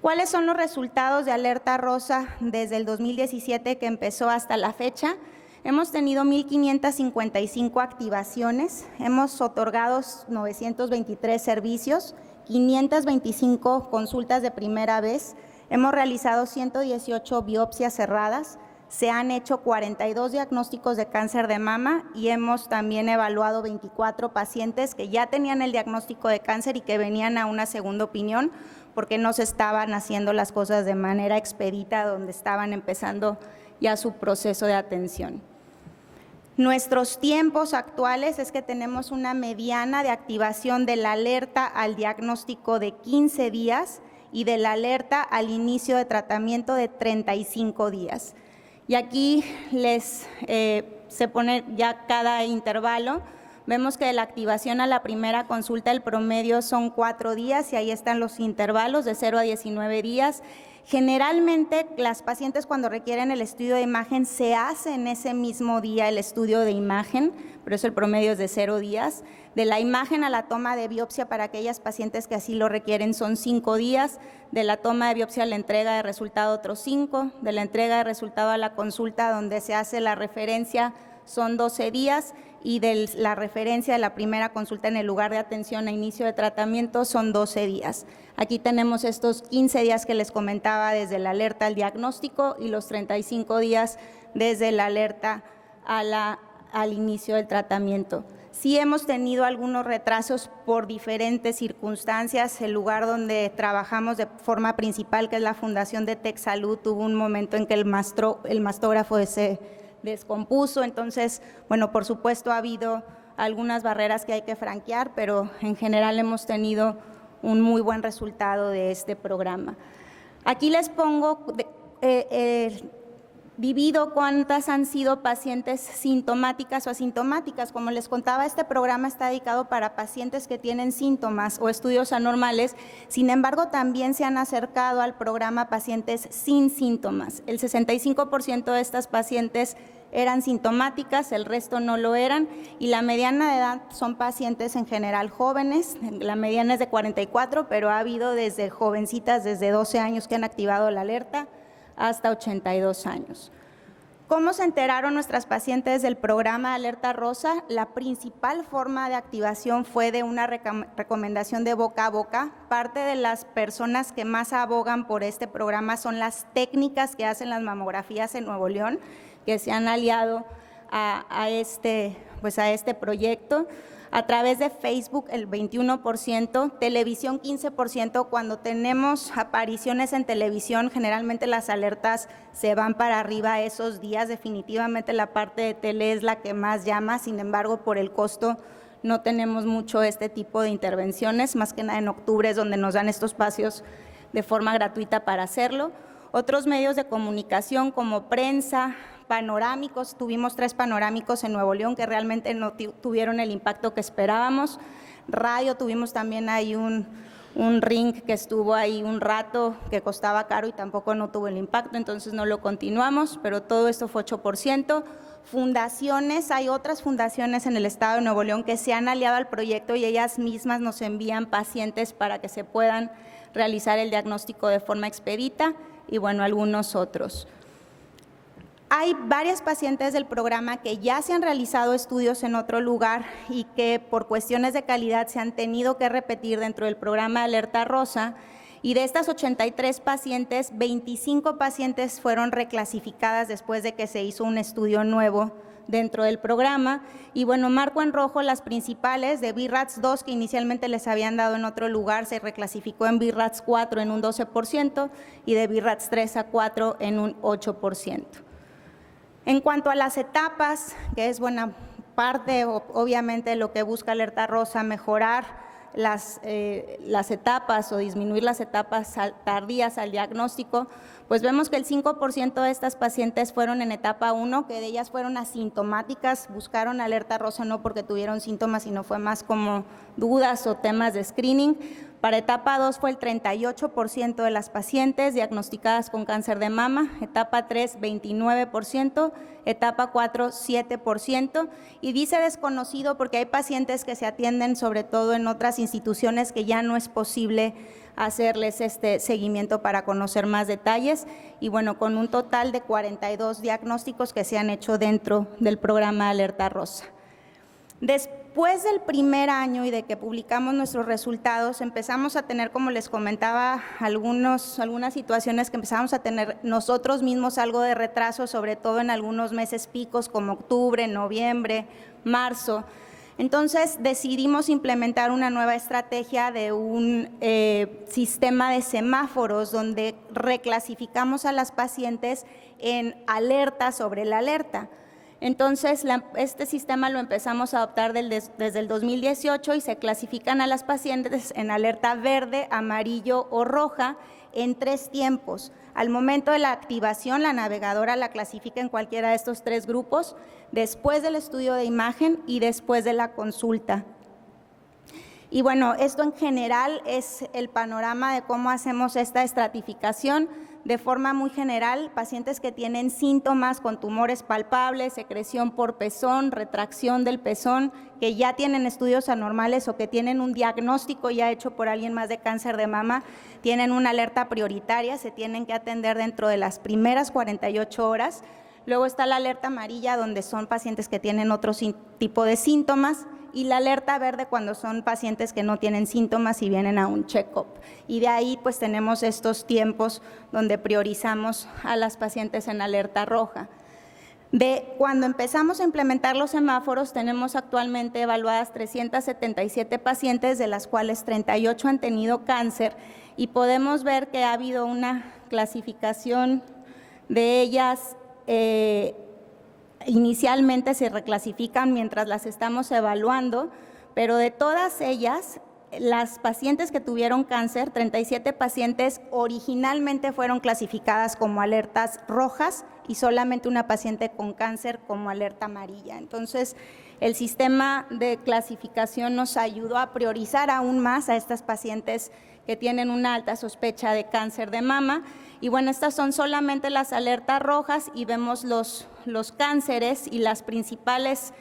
¿Cuáles son los resultados de alerta rosa desde el 2017 que empezó hasta la fecha? Hemos tenido 1,555 activaciones, hemos otorgado 923 servicios, 525 consultas de primera vez, hemos realizado 118 biopsias cerradas, se han hecho 42 diagnósticos de cáncer de mama y hemos también evaluado 24 pacientes que ya tenían el diagnóstico de cáncer y que venían a una segunda opinión porque no se estaban haciendo las cosas de manera expedita, donde estaban empezando ya su proceso de atención. Nuestros tiempos actuales es que tenemos una mediana de activación de la alerta al diagnóstico de 15 días y de la alerta al inicio de tratamiento de 35 días. Y aquí se pone ya cada intervalo. Vemos que de la activación a la primera consulta el promedio son 4 días y ahí están los intervalos de 0 a 19 días. Generalmente las pacientes cuando requieren el estudio de imagen se hace en ese mismo día el estudio de imagen, por eso el promedio es de 0 días. De la imagen a la toma de biopsia para aquellas pacientes que así lo requieren son 5 días, de la toma de biopsia a la entrega de resultado otros 5, de la entrega de resultado a la consulta donde se hace la referencia son 12 días y de la referencia de la primera consulta en el lugar de atención a inicio de tratamiento son 12 días. Aquí tenemos estos 15 días que les comentaba desde la alerta al diagnóstico y los 35 días desde la alerta al inicio del tratamiento. Sí hemos tenido algunos retrasos por diferentes circunstancias. El lugar donde trabajamos de forma principal, que es la Fundación de TecSalud, tuvo un momento en que el mastógrafo se descompuso. Entonces, bueno, por supuesto ha habido algunas barreras que hay que franquear, pero en general hemos tenido un muy buen resultado de este programa. Aquí les pongo divido cuántas han sido pacientes sintomáticas o asintomáticas. Como les contaba, este programa está dedicado para pacientes que tienen síntomas o estudios anormales. Sin embargo, también se han acercado al programa pacientes sin síntomas. El 65% de estas pacientes eran sintomáticas, el resto no lo eran, y la mediana de edad son pacientes en general jóvenes. La mediana es de 44, pero ha habido desde jovencitas, desde 12 años que han activado la alerta, hasta 82 años. ¿Cómo se enteraron nuestras pacientes del programa Alerta Rosa? La principal forma de activación fue de una recomendación de boca a boca. Parte de las personas que más abogan por este programa son las técnicas que hacen las mamografías en Nuevo León, que se han aliado a este proyecto. A través de Facebook el 21%, televisión 15%. Cuando tenemos apariciones en televisión, generalmente las alertas se van para arriba esos días. Definitivamente la parte de tele es la que más llama, sin embargo, por el costo no tenemos mucho este tipo de intervenciones, más que nada en octubre es donde nos dan estos espacios de forma gratuita para hacerlo. Otros medios de comunicación como prensa, panorámicos, tuvimos 3 panorámicos en Nuevo León que realmente no tuvieron el impacto que esperábamos. Radio, tuvimos también ahí un ring que estuvo ahí un rato, que costaba caro y tampoco no tuvo el impacto, entonces no lo continuamos, pero todo esto fue 8%. Fundaciones, hay otras fundaciones en el estado de Nuevo León que se han aliado al proyecto y ellas mismas nos envían pacientes para que se puedan realizar el diagnóstico de forma expedita y bueno, algunos otros. Hay varias pacientes del programa que ya se han realizado estudios en otro lugar y que por cuestiones de calidad se han tenido que repetir dentro del programa de Alerta Rosa, y de estas 83 pacientes, 25 pacientes fueron reclasificadas después de que se hizo un estudio nuevo dentro del programa. Y bueno, marco en rojo las principales. De BRADS 2, que inicialmente les habían dado en otro lugar, se reclasificó en BRADS 4 en un 12% y de BRADS 3 a 4 en un 8%. En cuanto a las etapas, que es buena parte, obviamente, lo que busca Alerta Rosa, mejorar las etapas o disminuir las etapas tardías al diagnóstico, pues vemos que el 5% de estas pacientes fueron en etapa 1, que de ellas fueron asintomáticas, buscaron Alerta Rosa no porque tuvieron síntomas, sino fue más como dudas o temas de screening. Para etapa 2 fue el 38% de las pacientes diagnosticadas con cáncer de mama, etapa 3 29%, etapa 4 7%, y dice desconocido porque hay pacientes que se atienden sobre todo en otras instituciones que ya no es posible hacerles este seguimiento para conocer más detalles, y bueno, con un total de 42 diagnósticos que se han hecho dentro del programa Alerta Rosa. Después del primer año y de que publicamos nuestros resultados, empezamos a tener, como les comentaba, algunas situaciones que empezamos a tener nosotros mismos algo de retraso, sobre todo en algunos meses picos como octubre, noviembre, marzo. Entonces decidimos implementar una nueva estrategia de un sistema de semáforos donde reclasificamos a las pacientes en alerta sobre la alerta. Entonces, este sistema lo empezamos a adoptar desde el 2018 y se clasifican a las pacientes en alerta verde, amarillo o roja en 3 tiempos. Al momento de la activación, la navegadora la clasifica en cualquiera de estos 3 grupos, después del estudio de imagen y después de la consulta. Y bueno, esto en general es el panorama de cómo hacemos esta estratificación. De forma muy general, pacientes que tienen síntomas con tumores palpables, secreción por pezón, retracción del pezón, que ya tienen estudios anormales o que tienen un diagnóstico ya hecho por alguien más de cáncer de mama, tienen una alerta prioritaria, se tienen que atender dentro de las primeras 48 horas. Luego está la alerta amarilla, donde son pacientes que tienen otro tipo de síntomas, y la alerta verde cuando son pacientes que no tienen síntomas y vienen a un check-up. Y de ahí pues tenemos estos tiempos donde priorizamos a las pacientes en alerta roja. De cuando empezamos a implementar los semáforos, tenemos actualmente evaluadas 377 pacientes, de las cuales 38 han tenido cáncer, y podemos ver que ha habido una clasificación de ellas. Inicialmente se reclasifican mientras las estamos evaluando, pero de todas ellas, las pacientes que tuvieron cáncer, 37 pacientes originalmente fueron clasificadas como alertas rojas y solamente una paciente con cáncer como alerta amarilla. Entonces, el sistema de clasificación nos ayudó a priorizar aún más a estas pacientes que tienen una alta sospecha de cáncer de mama. Y bueno, estas son solamente las alertas rojas y vemos los cánceres, y las principales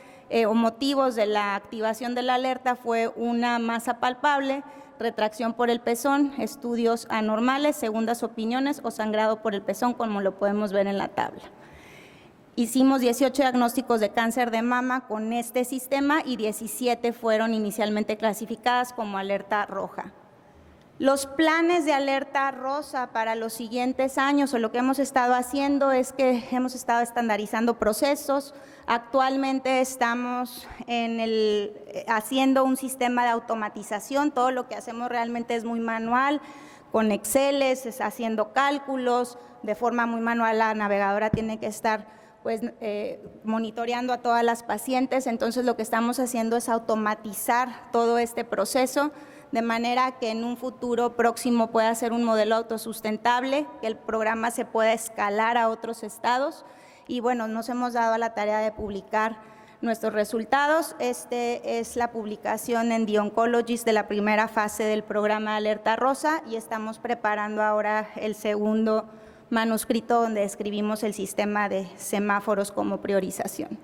o motivos de la activación de la alerta fue una masa palpable, retracción por el pezón, estudios anormales, segundas opiniones o sangrado por el pezón, como lo podemos ver en la tabla. Hicimos 18 diagnósticos de cáncer de mama con este sistema y 17 fueron inicialmente clasificadas como alerta roja. Los planes de alerta rosa para los siguientes años, o lo que hemos estado haciendo, es que hemos estado estandarizando procesos. Actualmente estamos haciendo un sistema de automatización. Todo lo que hacemos realmente es muy manual, con Excel, haciendo cálculos de forma muy manual. La navegadora tiene que estar monitoreando a todas las pacientes. Entonces, lo que estamos haciendo es automatizar todo este proceso, de manera que en un futuro próximo pueda ser un modelo autosustentable, que el programa se pueda escalar a otros estados. Y bueno, nos hemos dado a la tarea de publicar nuestros resultados. Este es la publicación en The Oncologist de la primera fase del programa Alerta Rosa y estamos preparando ahora el segundo manuscrito donde escribimos el sistema de semáforos como priorización.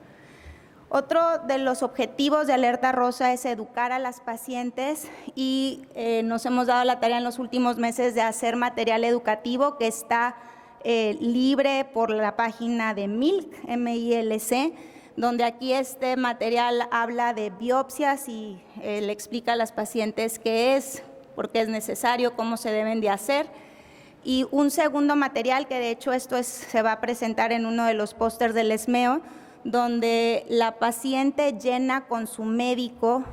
Otro de los objetivos de Alerta Rosa es educar a las pacientes y nos hemos dado la tarea en los últimos meses de hacer material educativo que está libre por la página de MILC, M-I-L-C, donde aquí este material habla de biopsias y le explica a las pacientes qué es, por qué es necesario, cómo se deben de hacer. Y un segundo material, que de hecho esto se va a presentar en uno de los pósters del ESMEO, donde la paciente llena con su médico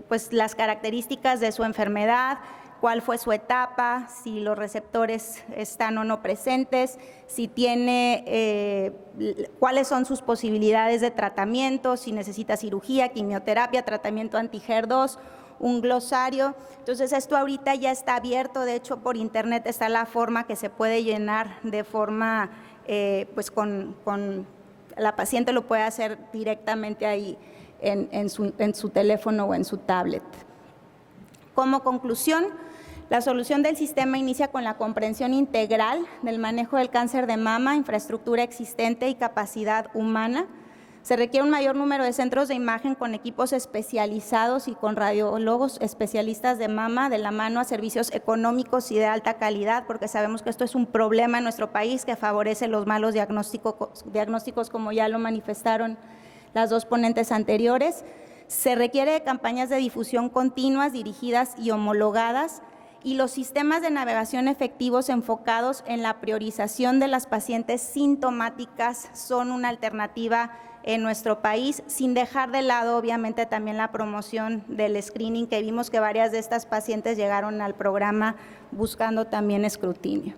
pues las características de su enfermedad, cuál fue su etapa, si los receptores están o no presentes, si tiene, cuáles son sus posibilidades de tratamiento, si necesita cirugía, quimioterapia, tratamiento anti-HER2, un glosario. Entonces esto ahorita ya está abierto, de hecho por internet está la forma que se puede llenar de forma, pues con la paciente lo puede hacer directamente ahí en su teléfono o en su tablet. Como conclusión, la solución del sistema inicia con la comprensión integral del manejo del cáncer de mama, infraestructura existente y capacidad humana. Se requiere un mayor número de centros de imagen con equipos especializados y con radiólogos especialistas de mama de la mano a servicios económicos y de alta calidad, porque sabemos que esto es un problema en nuestro país que favorece los malos diagnósticos como ya lo manifestaron las dos ponentes anteriores. Se requiere de campañas de difusión continuas, dirigidas y homologadas, y los sistemas de navegación efectivos enfocados en la priorización de las pacientes sintomáticas son una alternativa en nuestro país, sin dejar de lado obviamente también la promoción del screening, que vimos que varias de estas pacientes llegaron al programa buscando también escrutinio.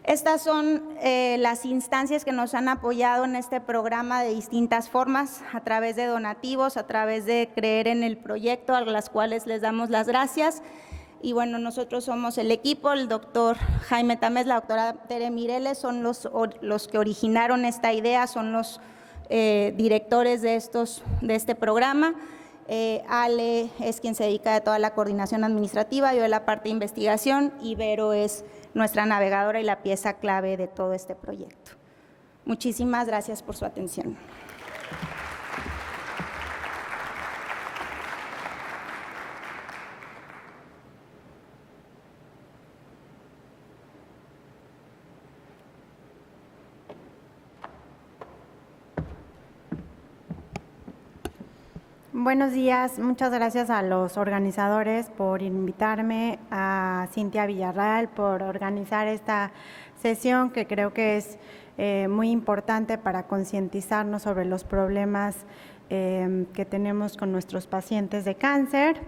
Estas son las instancias que nos han apoyado en este programa de distintas formas, a través de donativos, a través de creer en el proyecto, a las cuales les damos las gracias. Y bueno, nosotros somos el equipo, el doctor Jaime Tamés, la doctora Tere Mireles, son los que originaron esta idea, son los directores de este programa. Ale es quien se dedica a toda la coordinación administrativa, yo de la parte de investigación, y Vero es nuestra navegadora y la pieza clave de todo este proyecto. Muchísimas gracias por su atención. Buenos días, muchas gracias a los organizadores por invitarme, a Cintia Villarreal por organizar esta sesión que creo que es muy importante para concientizarnos sobre los problemas que tenemos con nuestros pacientes de cáncer.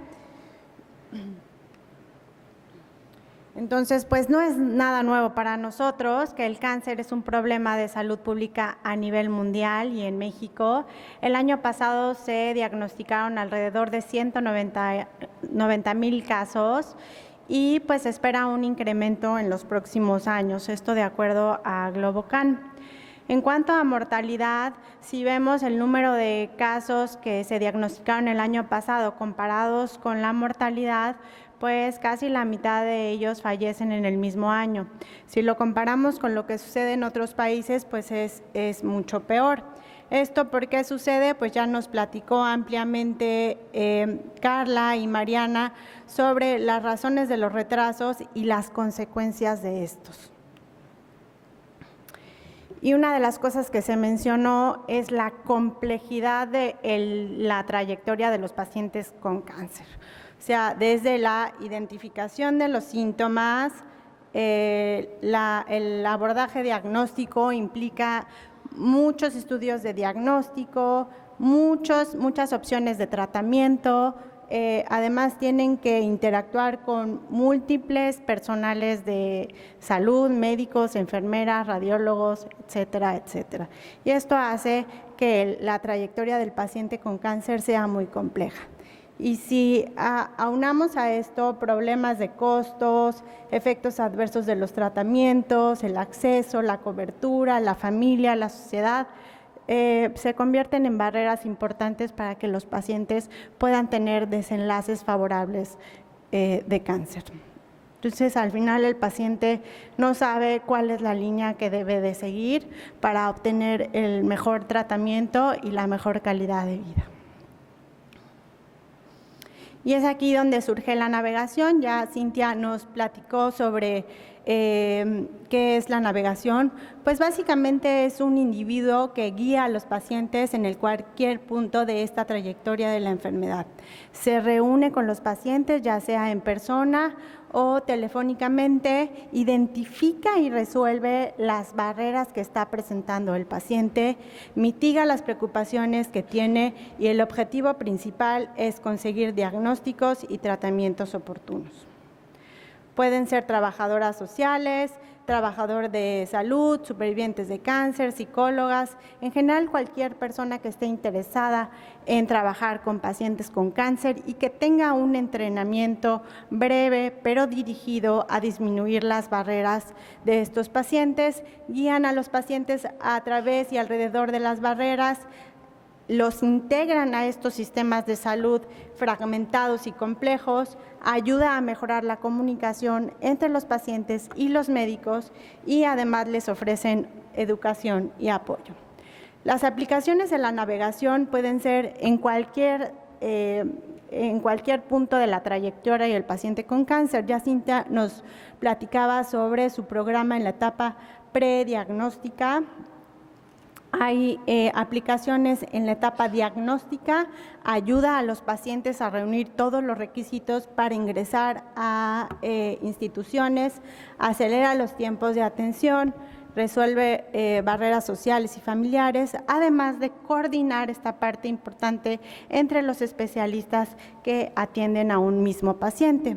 Entonces, pues no es nada nuevo para nosotros que el cáncer es un problema de salud pública a nivel mundial y en México. El año pasado se diagnosticaron alrededor de 190,000 casos y pues se espera un incremento en los próximos años, esto de acuerdo a Globocan. En cuanto a mortalidad, si vemos el número de casos que se diagnosticaron el año pasado comparados con la mortalidad, pues casi la mitad de ellos fallecen en el mismo año. Si lo comparamos con lo que sucede en otros países, pues es mucho peor. ¿Esto por qué sucede? Pues ya nos platicó ampliamente Carla y Mariana sobre las razones de los retrasos y las consecuencias de estos. Y una de las cosas que se mencionó es la complejidad de la trayectoria de los pacientes con cáncer. O sea, desde la identificación de los síntomas, el abordaje diagnóstico implica muchos estudios de diagnóstico, muchas opciones de tratamiento. Además, tienen que interactuar con múltiples personales de salud, médicos, enfermeras, radiólogos, etcétera, etcétera. Y esto hace que la trayectoria del paciente con cáncer sea muy compleja. Y si aunamos a esto problemas de costos, efectos adversos de los tratamientos, el acceso, la cobertura, la familia, la sociedad, se convierten en barreras importantes para que los pacientes puedan tener desenlaces favorables de cáncer. Entonces, al final el paciente no sabe cuál es la línea que debe de seguir para obtener el mejor tratamiento y la mejor calidad de vida. Y es aquí donde surge la navegación. Ya Cintia nos platicó sobre qué es la navegación. Pues básicamente es un individuo que guía a los pacientes en cualquier punto de esta trayectoria de la enfermedad. Se reúne con los pacientes, ya sea en persona o telefónicamente, identifica y resuelve las barreras que está presentando el paciente, mitiga las preocupaciones que tiene y el objetivo principal es conseguir diagnósticos y tratamientos oportunos. Pueden ser trabajadoras sociales, trabajador de salud, supervivientes de cáncer, psicólogas, en general cualquier persona que esté interesada en trabajar con pacientes con cáncer y que tenga un entrenamiento breve pero dirigido a disminuir las barreras de estos pacientes, guían a los pacientes a través y alrededor de las barreras, los integran a estos sistemas de salud fragmentados y complejos, ayuda a mejorar la comunicación entre los pacientes y los médicos y además les ofrecen educación y apoyo. Las aplicaciones de la navegación pueden ser en cualquier punto de la trayectoria del paciente con cáncer. Ya Cintia nos platicaba sobre su programa en la etapa prediagnóstica. Hay aplicaciones en la etapa diagnóstica, ayuda a los pacientes a reunir todos los requisitos para ingresar a instituciones, acelera los tiempos de atención, resuelve barreras sociales y familiares, además de coordinar esta parte importante entre los especialistas que atienden a un mismo paciente.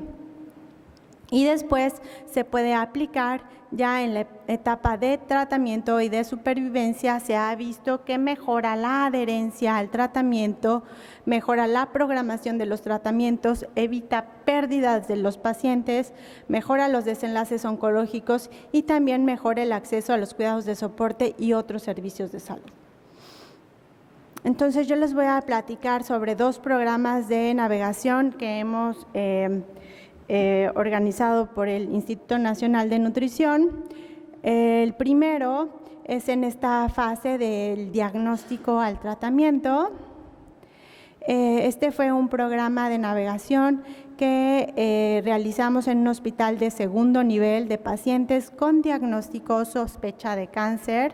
Y después se puede aplicar ya en la etapa de tratamiento y de supervivencia. Se ha visto que mejora la adherencia al tratamiento, mejora la programación de los tratamientos, evita pérdidas de los pacientes, mejora los desenlaces oncológicos y también mejora el acceso a los cuidados de soporte y otros servicios de salud. Entonces yo les voy a platicar sobre 2 programas de navegación que hemos organizado por el Instituto Nacional de Nutrición. El primero es en esta fase del diagnóstico al tratamiento. Este fue un programa de navegación que realizamos en un hospital de segundo nivel de pacientes con diagnóstico o sospecha de cáncer.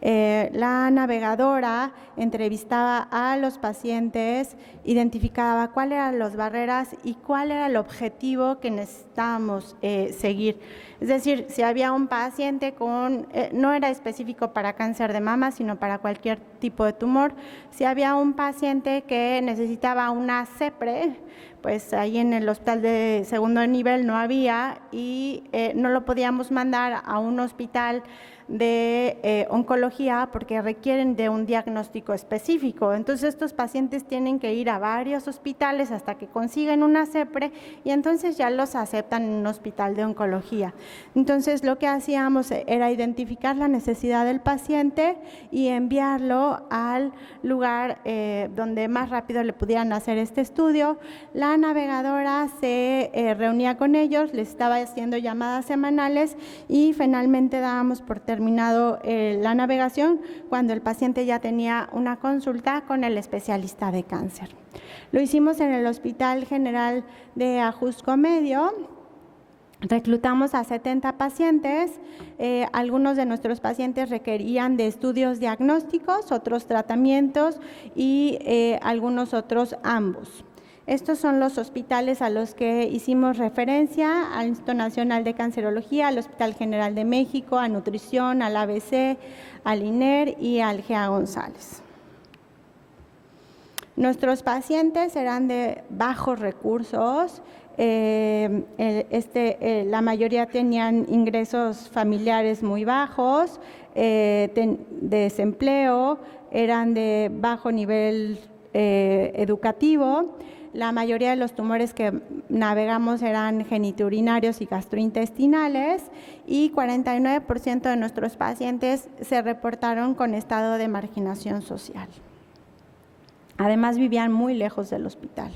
La navegadora entrevistaba a los pacientes, identificaba cuáles eran las barreras y cuál era el objetivo que necesitábamos seguir. Es decir, si había un paciente no era específico para cáncer de mama, sino para cualquier tipo de tumor. Si había un paciente que necesitaba una CEPRE, pues ahí en el hospital de segundo nivel no había y no lo podíamos mandar a un hospital de oncología porque requieren de un diagnóstico específico. Entonces estos pacientes tienen que ir a varios hospitales hasta que consiguen una CEPRE y entonces ya los aceptan en un hospital de oncología. Entonces lo que hacíamos era identificar la necesidad del paciente y enviarlo al lugar donde más rápido le pudieran hacer este estudio. La navegadora se reunía con ellos, les estaba haciendo llamadas semanales y finalmente dábamos por terminado la navegación cuando el paciente ya tenía una consulta con el especialista de cáncer. Lo hicimos en el Hospital General de Ajusco Medio. Reclutamos a 70 pacientes, algunos de nuestros pacientes requerían de estudios diagnósticos, otros tratamientos y algunos otros ambos. Estos son los hospitales a los que hicimos referencia: al Instituto Nacional de Cancerología, al Hospital General de México, a Nutrición, al ABC, al INER y al GEA González. Nuestros pacientes eran de bajos recursos, la mayoría tenían ingresos familiares muy bajos, desempleo, eran de bajo nivel educativo. La mayoría de los tumores que navegamos eran genitourinarios y gastrointestinales y 49% de nuestros pacientes se reportaron con estado de marginación social. Además, vivían muy lejos del hospital.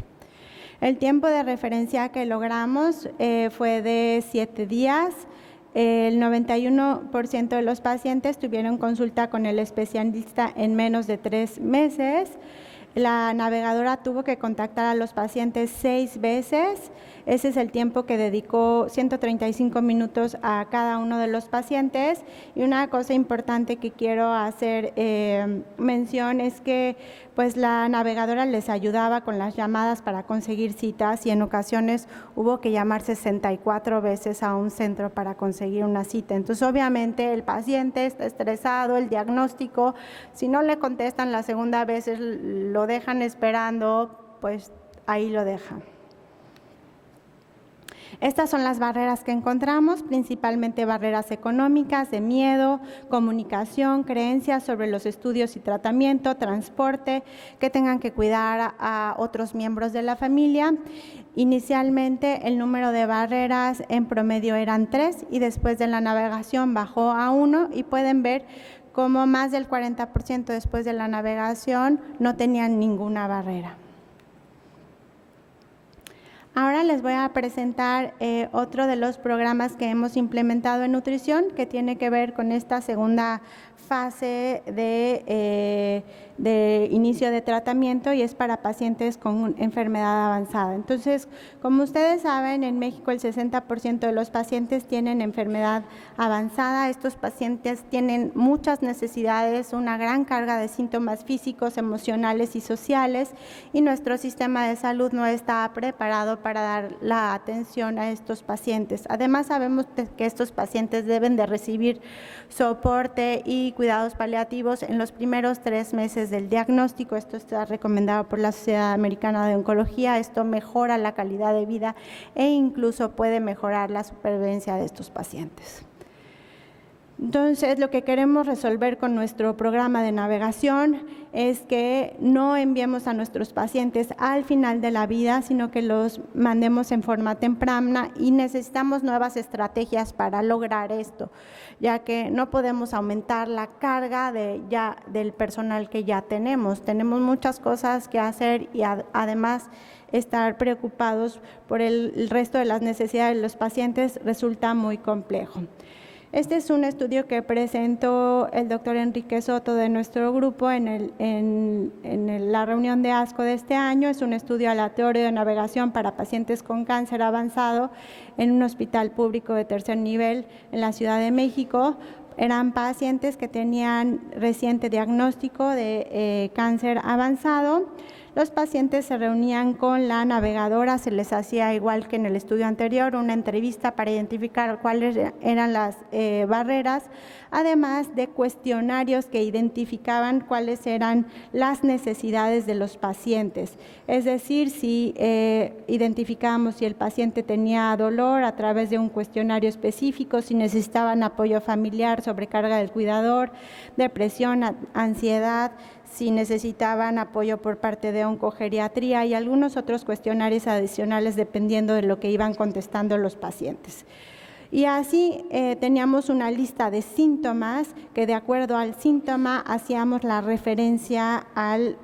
El tiempo de referencia que logramos fue de 7 días. El 91% de los pacientes tuvieron consulta con el especialista en menos de 3 meses. La navegadora tuvo que contactar a los pacientes 6 veces. Ese es el tiempo que dedicó 135 minutos a cada uno de los pacientes. Y una cosa importante que quiero hacer mención es que pues la navegadora les ayudaba con las llamadas para conseguir citas y en ocasiones hubo que llamar 64 veces a un centro para conseguir una cita. Entonces, obviamente, el paciente está estresado, el diagnóstico, si no le contestan la segunda vez, lo dejan esperando, pues ahí lo dejan. Estas son las barreras que encontramos, principalmente barreras económicas, de miedo, comunicación, creencias sobre los estudios y tratamiento, transporte, que tengan que cuidar a otros miembros de la familia. Inicialmente el número de barreras en promedio eran 3 y después de la navegación bajó a 1 y pueden ver cómo más del 40% después de la navegación no tenían ninguna barrera. Ahora les voy a presentar otro de los programas que hemos implementado en nutrición que tiene que ver con esta segunda fase de inicio de tratamiento y es para pacientes con enfermedad avanzada. Entonces, como ustedes saben, en México el 60% de los pacientes tienen enfermedad avanzada. Estos pacientes tienen muchas necesidades, una gran carga de síntomas físicos, emocionales y sociales y nuestro sistema de salud no está preparado para dar la atención a estos pacientes. Además, sabemos que estos pacientes deben de recibir soporte y cuidados paliativos en los primeros 3 meses del diagnóstico. Esto está recomendado por la Sociedad Americana de Oncología. Esto mejora la calidad de vida e incluso puede mejorar la supervivencia de estos pacientes. Entonces, lo que queremos resolver con nuestro programa de navegación es que no enviemos a nuestros pacientes al final de la vida, sino que los mandemos en forma temprana y necesitamos nuevas estrategias para lograr esto, ya que no podemos aumentar la carga del personal que ya tenemos. Tenemos muchas cosas que hacer y además estar preocupados por el resto de las necesidades de los pacientes resulta muy complejo. Este es un estudio que presentó el doctor Enrique Soto de nuestro grupo en la reunión de ASCO de este año. Es un estudio aleatorio de navegación para pacientes con cáncer avanzado en un hospital público de 3er nivel en la Ciudad de México. Eran pacientes que tenían reciente diagnóstico de cáncer avanzado. Los pacientes se reunían con la navegadora, se les hacía igual que en el estudio anterior, una entrevista para identificar cuáles eran las barreras, además de cuestionarios que identificaban cuáles eran las necesidades de los pacientes. Es decir, si identificábamos si el paciente tenía dolor a través de un cuestionario específico, si necesitaban apoyo familiar, sobrecarga del cuidador, depresión, ansiedad, si necesitaban apoyo por parte de oncogeriatría y algunos otros cuestionarios adicionales dependiendo de lo que iban contestando los pacientes. Y así teníamos una lista de síntomas que de acuerdo al síntoma hacíamos la referencia al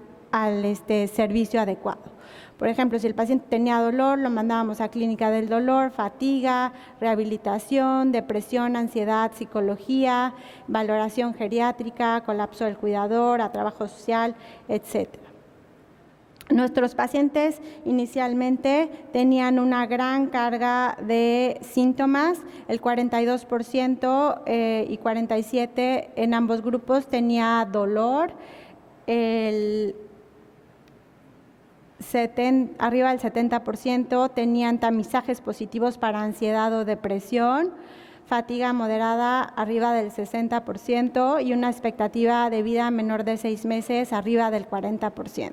servicio adecuado. Por ejemplo, si el paciente tenía dolor, lo mandábamos a clínica del dolor, fatiga, rehabilitación, depresión, ansiedad, psicología, valoración geriátrica, colapso del cuidador, a trabajo social, etc. Nuestros pacientes inicialmente tenían una gran carga de síntomas, el 42% y 47% en ambos grupos tenía dolor, arriba del 70% tenían tamizajes positivos para ansiedad o depresión, fatiga moderada arriba del 60% y una expectativa de vida menor de 6 meses arriba del 40%.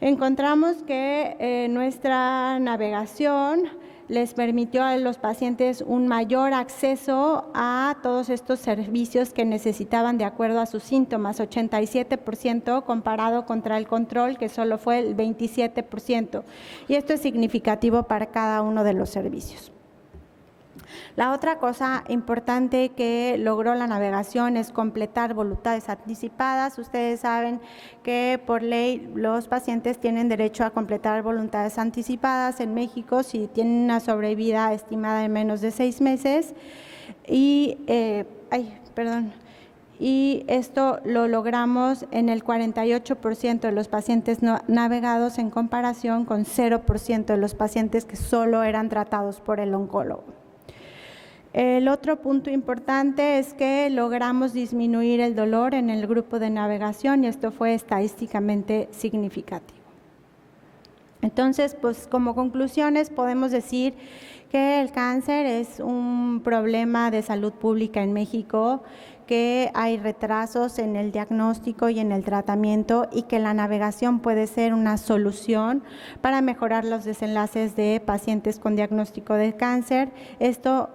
Encontramos que nuestra navegación les permitió a los pacientes un mayor acceso a todos estos servicios que necesitaban de acuerdo a sus síntomas, 87% comparado contra el control, que solo fue el 27%. Y esto es significativo para cada uno de los servicios. La otra cosa importante que logró la navegación es completar voluntades anticipadas. Ustedes saben que por ley los pacientes tienen derecho a completar voluntades anticipadas en México si tienen una sobrevida estimada de menos de 6 meses. Y esto lo logramos en el 48% de los pacientes no navegados en comparación con 0% de los pacientes que solo eran tratados por el oncólogo. El otro punto importante es que logramos disminuir el dolor en el grupo de navegación y esto fue estadísticamente significativo. Entonces, pues como conclusiones podemos decir que el cáncer es un problema de salud pública en México, que hay retrasos en el diagnóstico y en el tratamiento y que la navegación puede ser una solución para mejorar los desenlaces de pacientes con diagnóstico de cáncer. Esto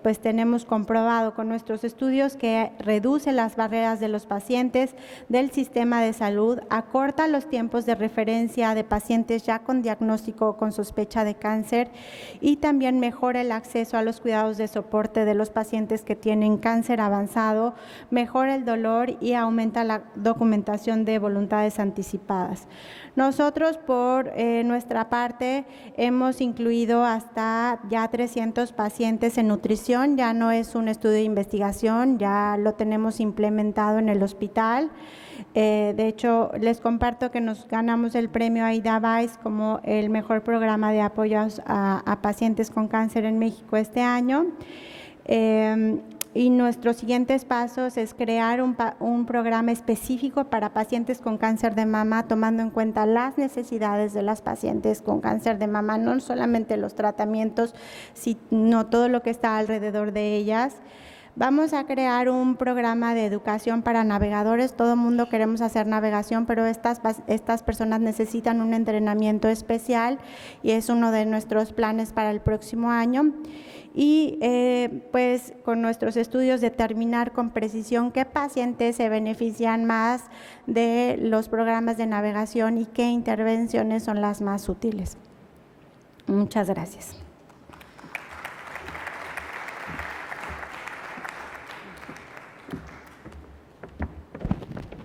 pues tenemos comprobado con nuestros estudios que reduce las barreras de los pacientes del sistema de salud, acorta los tiempos de referencia de pacientes ya con diagnóstico o con sospecha de cáncer y también mejora el acceso a los cuidados de soporte de los pacientes que tienen cáncer avanzado, mejora el dolor y aumenta la documentación de voluntades anticipadas. Nosotros, por nuestra parte, hemos incluido hasta ya 300 pacientes en nutrición, ya no es un estudio de investigación, ya lo tenemos implementado en el hospital. De hecho, les comparto que nos ganamos el premio Aida Weiss como el mejor programa de apoyos a pacientes con cáncer en México este año. Y nuestros siguientes pasos es crear un programa específico para pacientes con cáncer de mama, tomando en cuenta las necesidades de las pacientes con cáncer de mama, no solamente los tratamientos, sino todo lo que está alrededor de ellas. Vamos a crear un programa de educación para navegadores. Todo el mundo queremos hacer navegación, pero estas personas necesitan un entrenamiento especial y es uno de nuestros planes para el próximo año. Y pues con nuestros estudios determinar con precisión qué pacientes se benefician más de los programas de navegación y qué intervenciones son las más útiles. Muchas gracias.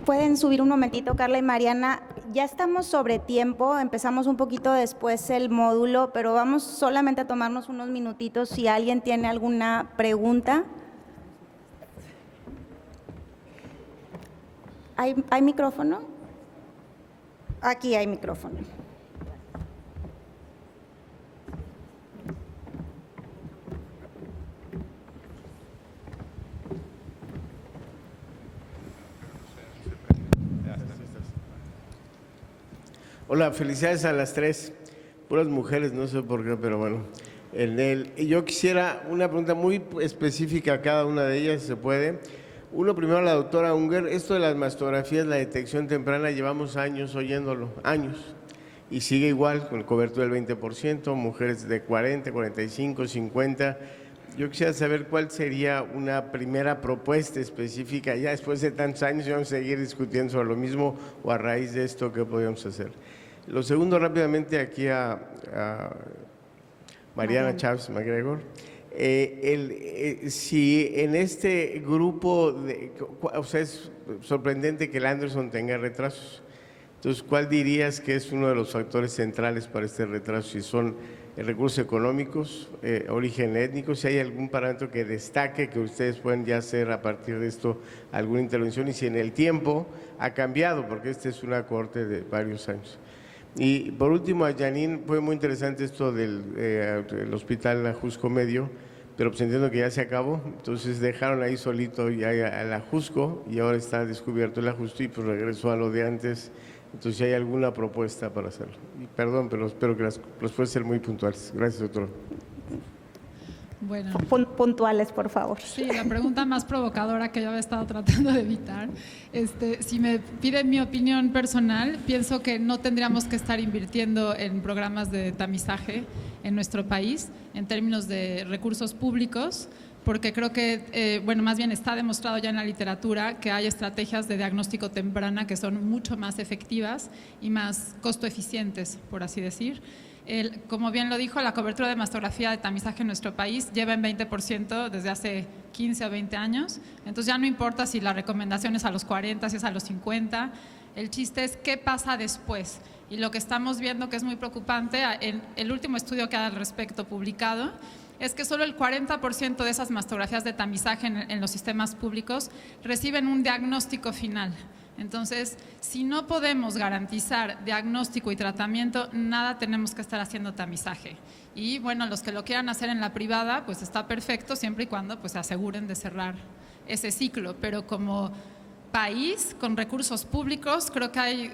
Pueden subir un momentito, Carla y Mariana. Ya estamos sobre tiempo, empezamos un poquito después el módulo, pero vamos solamente a tomarnos unos minutitos si alguien tiene alguna pregunta. ¿Hay micrófono? Aquí hay micrófono. Hola, felicidades a las tres, puras mujeres, no sé por qué, pero bueno. Yo quisiera una pregunta muy específica a cada una de ellas, si se puede. Uno, primero a la doctora Unger, esto de las mastografías, la detección temprana, llevamos años oyéndolo, años, y sigue igual, con el cobertura del 20%, mujeres de 40, 45, 50. Yo quisiera saber cuál sería una primera propuesta específica, ya después de tantos años, y vamos a seguir discutiendo sobre lo mismo, o a raíz de esto, ¿qué podríamos hacer? Lo segundo, rápidamente, aquí a Mariana Chávez MacGregor. Si en este grupo, o sea, es sorprendente que el Anderson tenga retrasos. Entonces, ¿cuál dirías que es uno de los factores centrales para este retraso? Si son recursos económicos, origen étnico, si hay algún parámetro que destaque que ustedes pueden ya hacer a partir de esto alguna intervención, y si en el tiempo ha cambiado, porque esta es una cohorte de varios años. Y por último, a Janine, fue muy interesante esto del hospital Ajusco Medio, pero pues entiendo que ya se acabó, entonces dejaron ahí solito ya al Ajusco y ahora está descubierto el Ajusco y pues regresó a lo de antes. Entonces, si hay alguna propuesta para hacerlo. Y perdón, pero espero que las puedan ser muy puntuales. Gracias, doctor. Bueno. Puntuales, por favor. Sí, la pregunta más provocadora que yo había estado tratando de evitar. Si me piden mi opinión personal, pienso que no tendríamos que estar invirtiendo en programas de tamizaje en nuestro país en términos de recursos públicos, porque creo que, más bien está demostrado ya en la literatura que hay estrategias de diagnóstico temprana que son mucho más efectivas y más costo eficientes, por así decir. Como bien lo dijo, la cobertura de mastografía de tamizaje en nuestro país lleva en 20% desde hace 15 o 20 años. Entonces ya no importa si la recomendación es a los 40, si es a los 50. El chiste es qué pasa después. Y lo que estamos viendo que es muy preocupante, en el último estudio que hay al respecto publicado, es que solo el 40% de esas mastografías de tamizaje en los sistemas públicos reciben un diagnóstico final. Entonces, si no podemos garantizar diagnóstico y tratamiento, nada tenemos que estar haciendo tamizaje. Y bueno, los que lo quieran hacer en la privada, pues está perfecto, siempre y cuando pues, se aseguren de cerrar ese ciclo. Pero como país, con recursos públicos, creo que hay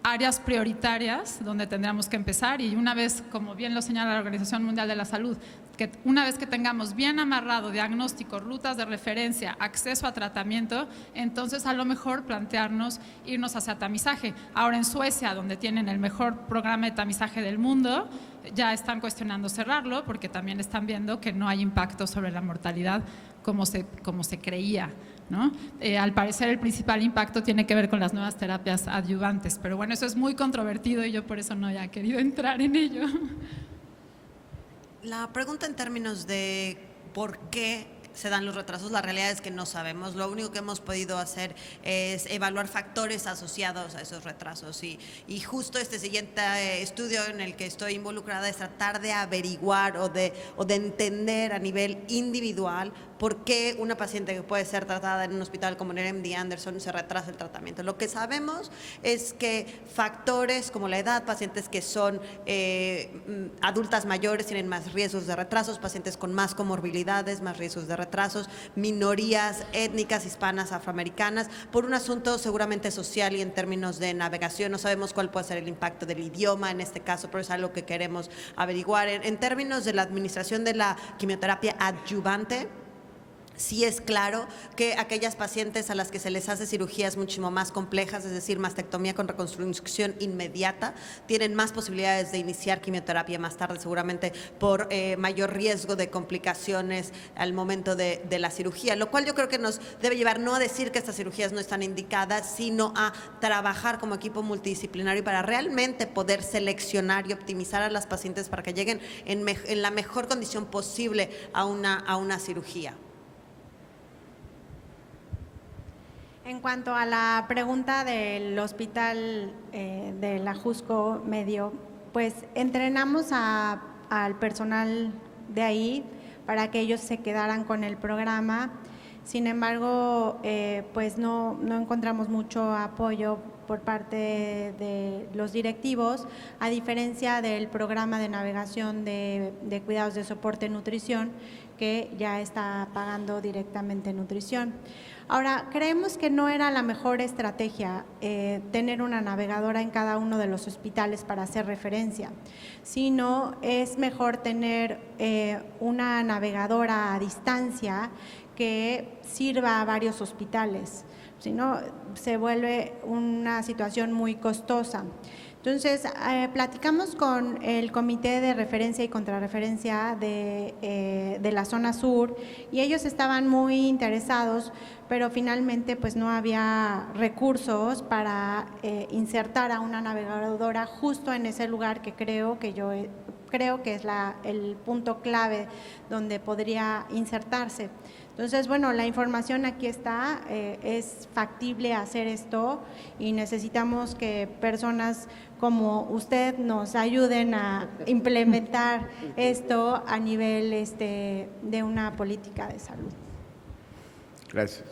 áreas prioritarias donde tendríamos que empezar, y una vez, como bien lo señala la Organización Mundial de la Salud, que una vez que tengamos bien amarrado diagnóstico, rutas de referencia, acceso a tratamiento, entonces a lo mejor plantearnos irnos hacia tamizaje. Ahora en Suecia, donde tienen el mejor programa de tamizaje del mundo, ya están cuestionando cerrarlo porque también están viendo que no hay impacto sobre la mortalidad como se creía, ¿no? Al parecer el principal impacto tiene que ver con las nuevas terapias adyuvantes, pero bueno, eso es muy controvertido y yo por eso no he querido entrar en ello. La pregunta en términos de por qué se dan los retrasos, la realidad es que no sabemos. Lo único que hemos podido hacer es evaluar factores asociados a esos retrasos y justo este siguiente estudio en el que estoy involucrada es tratar de averiguar o de entender a nivel individual por qué una paciente que puede ser tratada en un hospital como el MD Anderson se retrasa el tratamiento. Lo que sabemos es que factores como la edad, pacientes que son adultas mayores tienen más riesgos de retrasos, pacientes con más comorbilidades, más riesgos de retrasos, minorías étnicas, hispanas, afroamericanas, por un asunto seguramente social y en términos de navegación. No sabemos cuál puede ser el impacto del idioma en este caso, pero es algo que queremos averiguar. En términos de la administración de la quimioterapia adyuvante, sí es claro que aquellas pacientes a las que se les hace cirugías muchísimo más complejas, es decir, mastectomía con reconstrucción inmediata, tienen más posibilidades de iniciar quimioterapia más tarde, seguramente por mayor riesgo de complicaciones al momento de la cirugía, lo cual yo creo que nos debe llevar no a decir que estas cirugías no están indicadas, sino a trabajar como equipo multidisciplinario para realmente poder seleccionar y optimizar a las pacientes para que lleguen en la mejor condición posible a una cirugía. En cuanto a la pregunta del hospital de la Jusco Medio, pues entrenamos al personal de ahí para que ellos se quedaran con el programa. Sin embargo, pues no encontramos mucho apoyo por parte de los directivos, a diferencia del programa de navegación de cuidados de soporte nutrición, que ya está pagando directamente nutrición. Ahora, creemos que no era la mejor estrategia tener una navegadora en cada uno de los hospitales para hacer referencia, sino es mejor tener una navegadora a distancia que sirva a varios hospitales, si no se vuelve una situación muy costosa. Entonces, platicamos con el Comité de Referencia y Contrarreferencia de la zona sur y ellos estaban muy interesados, pero finalmente pues no había recursos para insertar a una navegadora justo en ese lugar que creo que es el punto clave donde podría insertarse. Entonces, bueno, la información aquí está, es factible hacer esto y necesitamos que personas como usted nos ayuden a implementar esto a nivel de una política de salud. Gracias.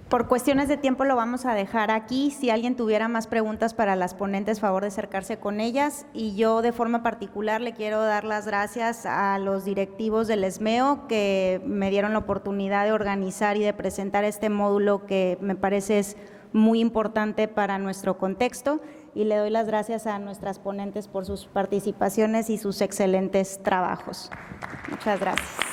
Por cuestiones de tiempo lo vamos a dejar aquí. Si alguien tuviera más preguntas para las ponentes, favor de acercarse con ellas. Y yo de forma particular le quiero dar las gracias a los directivos del ESMEO que me dieron la oportunidad de organizar y de presentar este módulo que me parece es muy importante para nuestro contexto. Y le doy las gracias a nuestras ponentes por sus participaciones y sus excelentes trabajos. Muchas gracias.